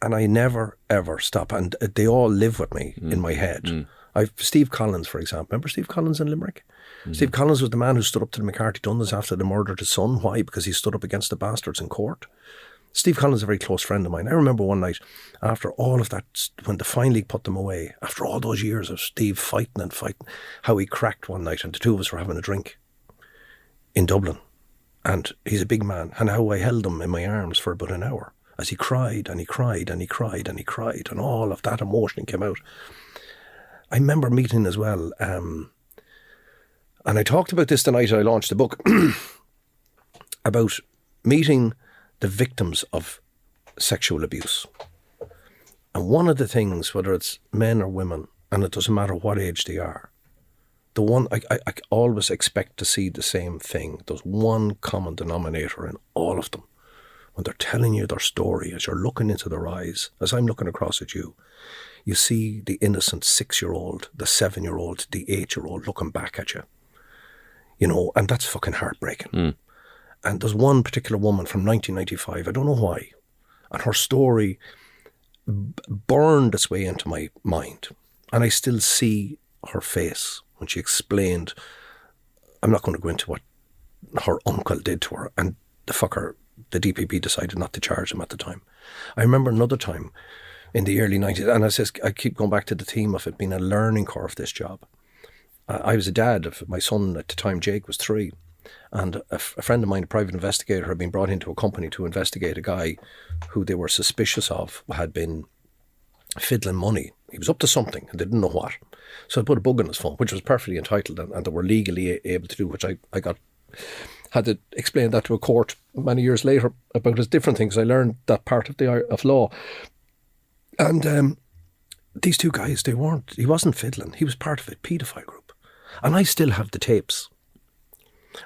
And I never, ever stop. And they all live with me in my head. I've Steve Collins, for example. Remember Steve Collins in Limerick? Steve Collins was the man who stood up to the McCarthy Dundons after they murdered his son. Why? Because he stood up against the bastards in court. Steve Collins is a very close friend of mine. I remember one night, after all of that, when they finally put them away, after all those years of Steve fighting, how he cracked one night and the two of us were having a drink in Dublin. And he's a big man. And how I held him in my arms for about an hour as he cried and he cried and he cried and he cried and all of that emotion came out. I remember meeting as well, and I talked about this the night I launched the book, about meeting the victims of sexual abuse. And one of the things, whether it's men or women, and it doesn't matter what age they are, the one I always expect to see the same thing. There's one common denominator in all of them. When they're telling you their story, as you're looking into their eyes, as I'm looking across at you, you see the innocent 6-year-old, the 7-year-old, the 8-year-old looking back at you. You know, and that's fucking heartbreaking. And there's one particular woman from 1995, I don't know why, and her story burned its way into my mind. And I still see her face when she explained, I'm not going to go into what her uncle did to her, and the fucker, the DPP decided not to charge him at the time. I remember another time in the early 90s, and I keep going back to the theme of it being a learning curve, this job. I was a dad of my son at the time, Jake was 3. And a friend of mine, a private investigator, had been brought into a company to investigate a guy who they were suspicious of had been fiddling money. He was up to something and they didn't know what. So I put a bug on his phone, which was perfectly entitled and they were legally able to do, which I had to explain that to a court many years later about his different things. I learned that part of law. And these two guys, he wasn't fiddling. He was part of a paedophile group. And I still have the tapes.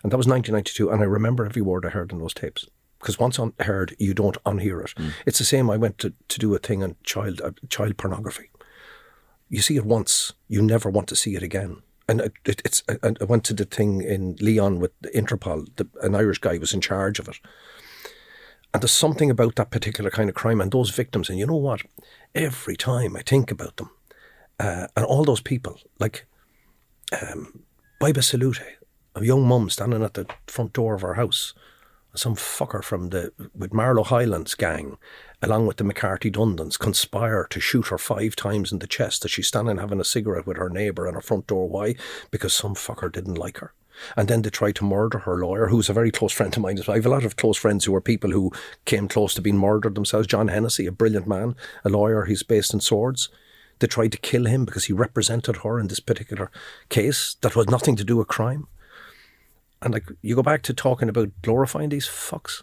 And that was 1992, and I remember every word I heard in those tapes. Because once heard, you don't unhear it. It's the same. I went to do a thing on child pornography. You see it once, you never want to see it again. And I went to the thing in Leon with the Interpol. An Irish guy was in charge of it. And there's something about that particular kind of crime and those victims. And you know what? Every time I think about them, and all those people, like Biba Salute, a young mum standing at the front door of her house, some fucker with Marlow Highlands gang, along with the McCarthy Dundons, conspire to shoot her 5 times in the chest as she's standing having a cigarette with her neighbour on her front door. Why? Because some fucker didn't like her. And then they tried to murder her lawyer, who's a very close friend of mine. I have a lot of close friends who are people who came close to being murdered themselves. John Hennessy, a brilliant man, a lawyer, he's based in Swords. They tried to kill him because he represented her in this particular case that was nothing to do with crime. And like, you go back to talking about glorifying these fucks.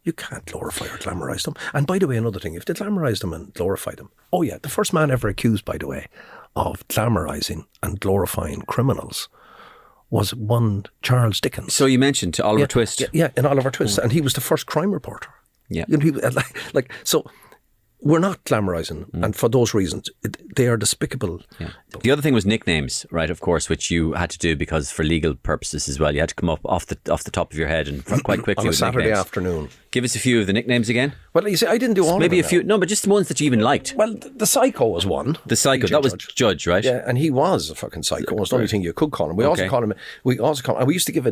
You can't glorify or glamorise them. And by the way, another thing, if they glamorise them and glorify them, oh yeah, the first man ever accused, by the way, of glamorising and glorifying criminals was one Charles Dickens. So you mentioned Oliver Twist. Yeah, in Oliver Twist. And he was the first crime reporter. Yeah. You know, so we're not glamorising, and for those reasons, they are despicable. Yeah. The other thing was nicknames, right? Of course, which you had to do because for legal purposes as well. You had to come up off the top of your head and quite quickly on a with Saturday nicknames. Afternoon. Give us a few of the nicknames again. Well, you see, I didn't do all. Maybe of them a few. now. No, but just the ones that you even liked. Well, the Psycho was one. The Psycho, that was Judge, right? Yeah, and he was a fucking psycho. It's the only thing you could call him. We also call him. We used to give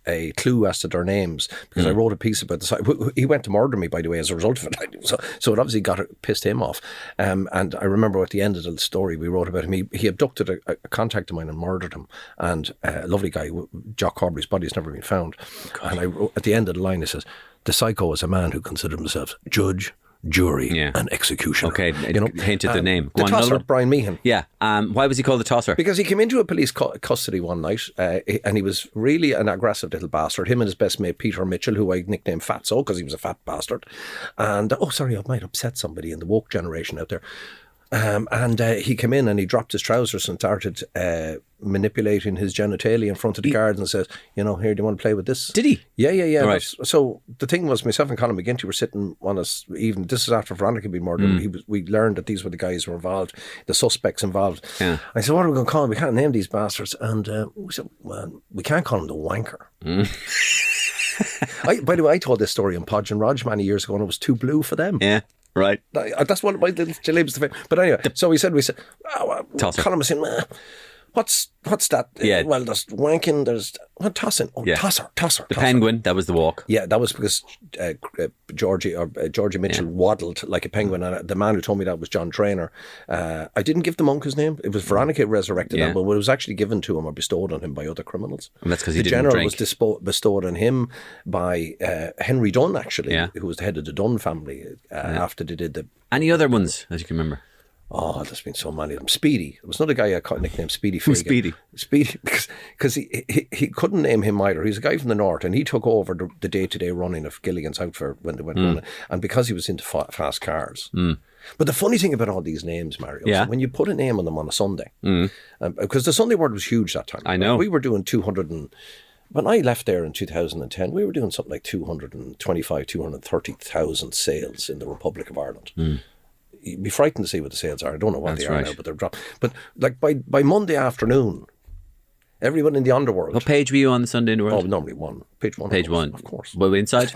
a clue as to their names because I wrote a piece about the Psycho. He went to murder me, by the way, as a result of it. So it obviously pissed him off. And I remember at the end of the story we wrote about him. He abducted a contact of mine and murdered him. And a lovely guy, Jock Corbury's body has never been found. God. And I wrote, at the end of the line, it says, "The Psycho is a man who considered himself judge, jury, and executioner." Okay, hinted the name. The tosser, Brian Meehan. Yeah. Why was he called the tosser? Because he came into a police custody one night and he was really an aggressive little bastard. Him and his best mate, Peter Mitchell, who I nicknamed Fatso because he was a fat bastard. And, I might upset somebody in the woke generation out there. And he came in and he dropped his trousers and started manipulating his genitalia in front of the guards and says, here, do you want to play with this? Did he? Yeah. Right. So the thing was, myself and Colin McGinty were sitting on us, even this is after Veronica had been murdered. We learned that these were the guys who were involved, the suspects involved. Yeah. I said, what are we going to call him? We can't name these bastards. And we said, well, we can't call him the wanker. By the way, I told this story in Podge and Rog many years ago and it was too blue for them. Yeah. Right. That's one of my little jalebs. But anyway, so we said, Tosser. Colin was saying, what's that? Yeah. Well, there's wanking, there's tossing. Oh, Yeah. tosser. The penguin, that was the walk. Yeah, that was because Georgie Mitchell waddled like a penguin, and the man who told me that was John Traynor. I didn't give the monk his name. It was Veronica who resurrected him, but it was actually given to him or bestowed on him by other criminals. And that's because he the didn't general drink. was bestowed on him by Henry Dunn, actually, who was the head of the Dunn family after they did the... Any other ones, as you can remember? Oh, there's been so many of them. Speedy. There was another guy I nicknamed Speedy. Who's Fagan. Speedy, because he couldn't name him either. He's a guy from the north, and he took over the day-to-day running of Gilligan's outfit when they went running, and because he was into fast cars. But the funny thing about all these names, Mario, is when you put a name on them on a Sunday, because the Sunday World was huge that time. I know. We were doing 200 when I left there in 2010, we were doing something like 230,000 sales in the Republic of Ireland. You'd be frightened to see what the sales are. I don't know what they are now, but they're dropped. But like by Monday afternoon, everyone in the underworld. What page were you on the Sunday in the World? Oh, normally one. Page one. Page one, of course. Well, inside?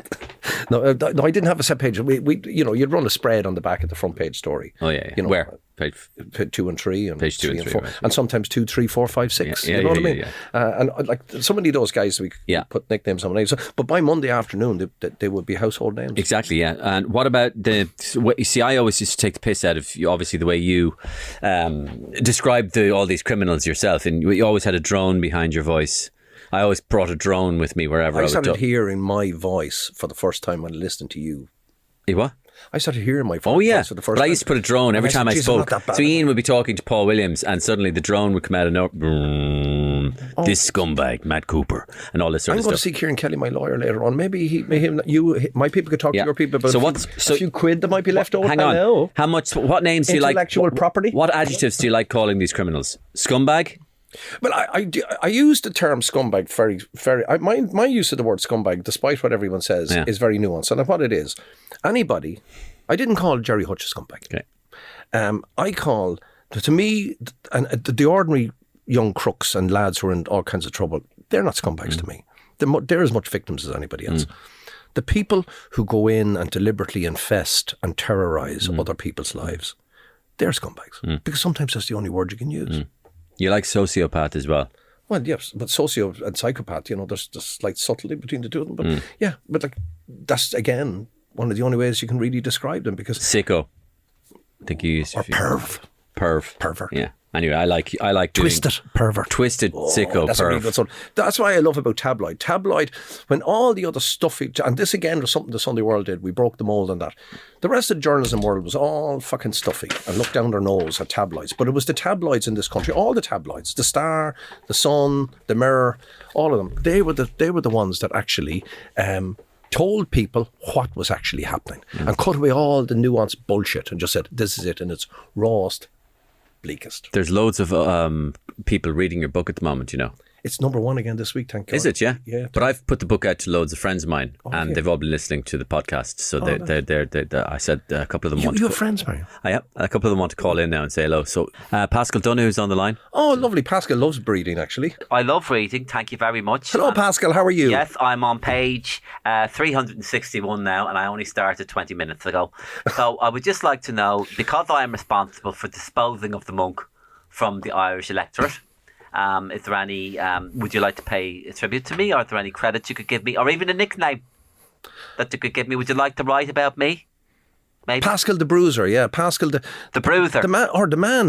No, I didn't have a set page. We you'd run a spread on the back of the front page story. Oh yeah. You know, where? Page 2 and 3, and page 2 and 3, 4, right, and sometimes 2, 3, 4, 5, 6. Yeah, you know what I mean? Yeah. And like so many of those guys, we put nicknames on names. But by Monday afternoon, they would be household names. Exactly. Yeah. And what about you see, I always used to take the piss out of you, obviously the way you described all these criminals yourself, and you always had a drone behind your voice. I always brought a drone with me wherever I started hearing my voice for the first time when listening to you. What? I started hearing my voice for the first time. But I used to put a drone every time I spoke. So Ian would be talking to Paul Williams, and suddenly the drone would come out of nowhere. This scumbag, Matt Cooper, and all this sort of stuff. I'm going to see Kieran Kelly, my lawyer, later on. Maybe my people could talk to your people about a few quid that might be left over. Hang on. How much? What names do you like? Intellectual property. What adjectives do you like calling these criminals? Scumbag? Well, I use the term scumbag very, very... My use of the word scumbag, despite what everyone says, is very nuanced. And what it is, anybody... I didn't call Jerry Hutch a scumbag. Okay. I call, to me, and the ordinary young crooks and lads who are in all kinds of trouble, they're not scumbags to me. They're as much victims as anybody else. The people who go in and deliberately infest and terrorise other people's lives, they're scumbags. Because sometimes that's the only word you can use. You like sociopath as well? Well, yes, but socio and psychopath, there's slight subtlety between the two of them. But but like that's, again, one of the only ways you can really describe them, because... Sicko. I think you used... Or perv. Pervert. Yeah. Anyway, I like Twisted pervert. Twisted sicko that's perv. A really good one. That's why I love about Tabloid. Tabloid, when all the other stuff... And this, again, was something the Sunday World did. We broke the mould on that. The rest of the journalism world was all fucking stuffy and looked down their nose at tabloids. But it was the tabloids in this country, all the tabloids, the Star, the Sun, the Mirror, all of them. They were the ones that actually... told people what was actually happening and cut away all the nuanced bullshit and just said, this is it, and it's rawest, bleakest. There's loads of people reading your book at the moment, It's number 1 again this week, thank God. Is it? Yeah. Yeah. But I've put the book out to loads of friends of mine, and they've all been listening to the podcast. So I said a couple of them want to... You have friends, Mario? A couple of them want to call in now and say hello. So Pascal Donahue on the line. Oh, lovely. Pascal loves breeding, actually. I love reading. Thank you very much. Hello, Pascal. How are you? Yes, I'm on page 361 now, and I only started 20 minutes ago. So I would just like to know, because I am responsible for disposing of the monk from the Irish electorate, is there any, would you like to pay a tribute to me, or are there any credits you could give me, or even a nickname that you could give me? Would you like to write about me? Maybe? Pascal the Bruiser, yeah. Pascal the Bruiser. The man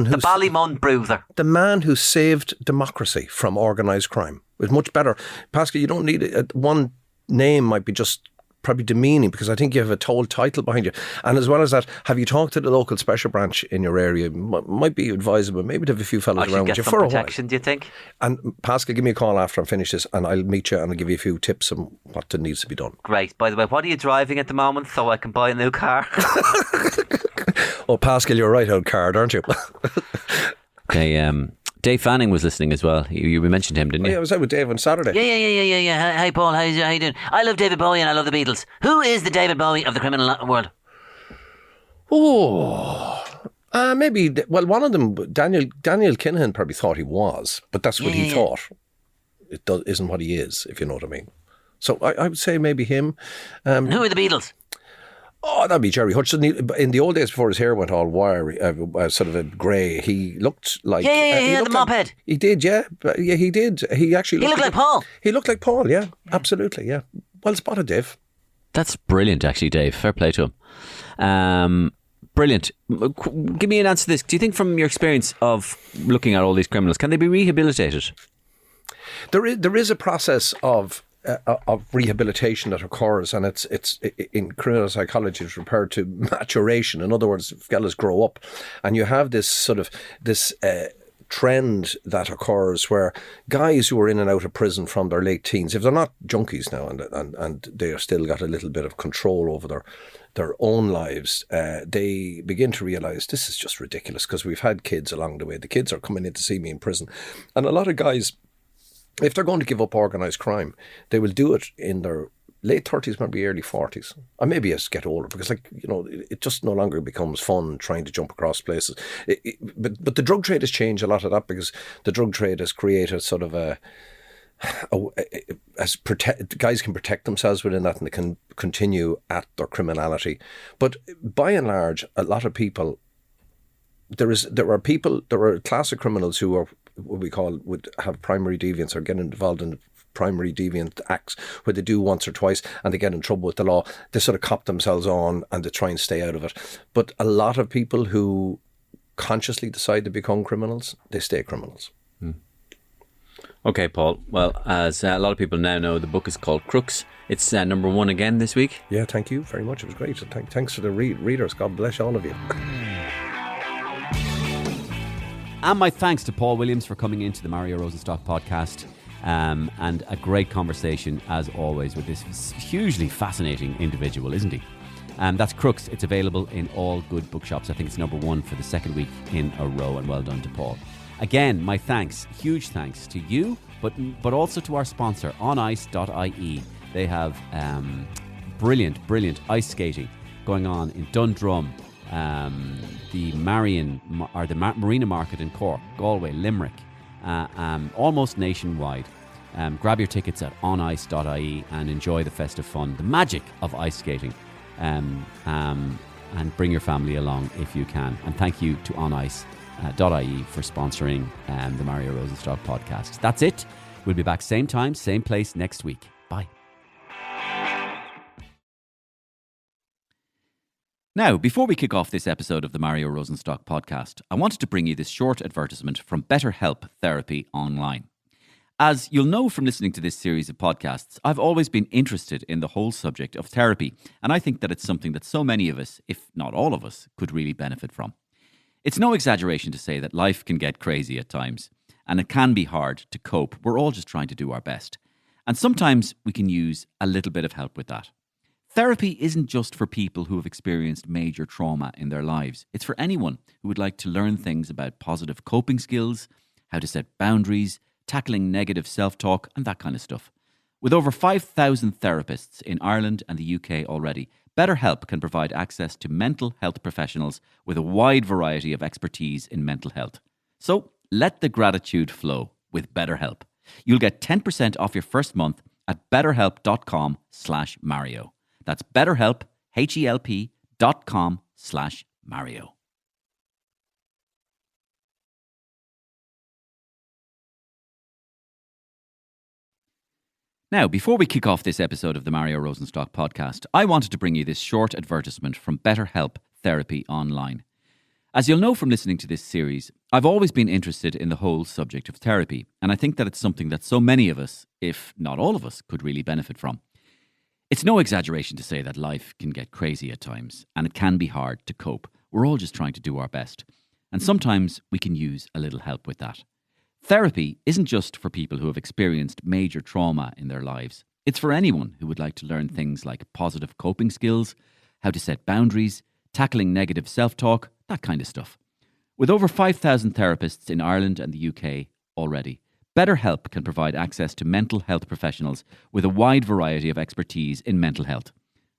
who... The Ballymun Bruiser. The man who saved democracy from organised crime. It was much better. Pascal, you don't need one name might be just probably demeaning, because I think you have a whole title behind you. And as well as that, have you talked to the local special branch in your area? Might be advisable maybe to have a few fellas around with you for a while. Protection, do you think? And Pascal, give me a call after I'm finished this, and I'll meet you and I'll give you a few tips on what needs to be done. Great. By the way, what are you driving at the moment so I can buy a new car? Oh, Pascal, you're a right-out card, aren't you? Dave Fanning was listening as well. You mentioned him, didn't you? Yeah, I was out with Dave on Saturday. Yeah. Hey, Paul, how you doing? I love David Bowie and I love the Beatles. Who is the David Bowie of the criminal world? Maybe. Well, one of them, Daniel Kinahan, probably thought he was, but that's what he thought. It isn't what he is, if you know what I mean. So I would say maybe him. Who are the Beatles? Oh, that'd be Jerry Hutchinson. In the old days, before his hair went all wiry, sort of a grey, he looked like Yeah, the mop head. He did, yeah, he did. He actually He looked like Paul. He looked like Paul, yeah, absolutely, yeah. Well spotted, Dave. That's brilliant, actually, Dave. Fair play to him. Brilliant. Give me an answer to this. Do you think, from your experience of looking at all these criminals, can they be rehabilitated? There is a process of rehabilitation that occurs, and it's in criminal psychology it's referred to maturation. In other words, fellas grow up, and you have this sort of trend that occurs where guys who are in and out of prison from their late teens, if they're not junkies now and they are still got a little bit of control over their own lives, they begin to realise this is just ridiculous because we've had kids along the way. The kids are coming in to see me in prison, and a lot of guys, if they're going to give up organised crime, they will do it in their late 30s, maybe early 40s. Or maybe as get older, because it just no longer becomes fun trying to jump across places. But the drug trade has changed a lot of that, because the drug trade has created sort of guys can protect themselves within that, and they can continue at their criminality. But by and large, a lot of people, there are a class of criminals who are what we call would have primary deviance or get involved in primary deviant acts where they do once or twice and they get in trouble with the law. They sort of cop themselves on and they try and stay out of it. But a lot of people who consciously decide to become criminals, they stay criminals. Okay, Paul. Well, as a lot of people now know, the book is called Crooks. It's number 1 again this week. Yeah, thank you very much. It was great. Thanks for the readers. God bless all of you. And my thanks to Paul Williams for coming into the Mario Rosenstock podcast. And a great conversation, as always, with this hugely fascinating individual, isn't he? That's Crooks. It's available in all good bookshops. I think it's number 1 for the second week in a row, and well done to Paul. Again, my thanks, huge thanks to you, but also to our sponsor, onice.ie. They have brilliant ice skating going on in Dundrum, the Marina Market in Cork, Galway, Limerick, almost nationwide. Grab your tickets at onice.ie and enjoy the festive fun, the magic of ice skating, and bring your family along if you can. And thank you to onice.ie for sponsoring the Mario Rosenstock podcast. That's it. We'll be back same time, same place next week. Bye. Now, before we kick off this episode of the Mario Rosenstock podcast, I wanted to bring you this short advertisement from BetterHelp Therapy Online. As you'll know from listening to this series of podcasts, I've always been interested in the whole subject of therapy, and I think that it's something that so many of us, if not all of us, could really benefit from. It's no exaggeration to say that life can get crazy at times, and it can be hard to cope. We're all just trying to do our best. And sometimes we can use a little bit of help with that. Therapy isn't just for people who have experienced major trauma in their lives. It's for anyone who would like to learn things about positive coping skills, how to set boundaries, tackling negative self-talk, and that kind of stuff. With over 5,000 therapists in Ireland and the UK already, BetterHelp can provide access to mental health professionals with a wide variety of expertise in mental health. So let the gratitude flow with BetterHelp. You'll get 10% off your first month at betterhelp.com/Mario. That's BetterHelp, HELP.com/Mario. Now, before we kick off this episode of the Mario Rosenstock podcast, I wanted to bring you this short advertisement from BetterHelp Therapy Online. As you'll know from listening to this series, I've always been interested in the whole subject of therapy, and I think that it's something that so many of us, if not all of us, could really benefit from. It's no exaggeration to say that life can get crazy at times, and it can be hard to cope. We're all just trying to do our best, and sometimes we can use a little help with that. Therapy isn't just for people who have experienced major trauma in their lives. It's for anyone who would like to learn things like positive coping skills, how to set boundaries, tackling negative self-talk, that kind of stuff. With over 5,000 therapists in Ireland and the UK already, BetterHelp can provide access to mental health professionals with a wide variety of expertise in mental health.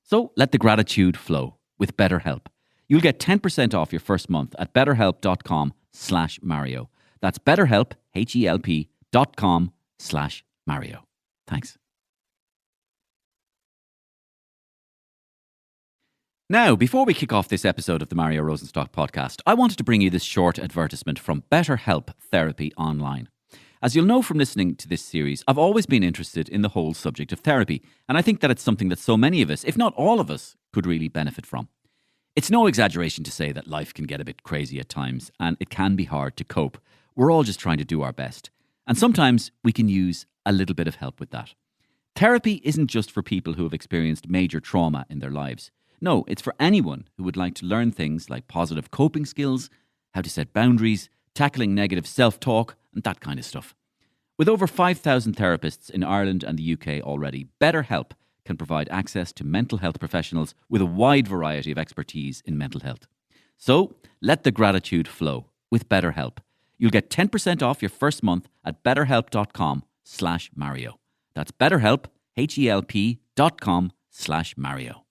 So let the gratitude flow with BetterHelp. You'll get 10% off your first month at betterhelp.com/Mario. That's BetterHelp, HELP.com/Mario. Thanks. Now, before we kick off this episode of the Mario Rosenstock podcast, I wanted to bring you this short advertisement from BetterHelp Therapy Online. As you'll know from listening to this series, I've always been interested in the whole subject of therapy, and I think that it's something that so many of us, if not all of us, could really benefit from. It's no exaggeration to say that life can get a bit crazy at times, and it can be hard to cope. We're all just trying to do our best, and sometimes we can use a little bit of help with that. Therapy isn't just for people who have experienced major trauma in their lives. No, it's for anyone who would like to learn things like positive coping skills, how to set boundaries, tackling negative self-talk, and that kind of stuff. With over 5,000 therapists in Ireland and the UK already, BetterHelp can provide access to mental health professionals with a wide variety of expertise in mental health. So, let the gratitude flow with BetterHelp. You'll get 10% off your first month at betterhelp.com/Mario. That's BetterHelp, HELP.com/Mario.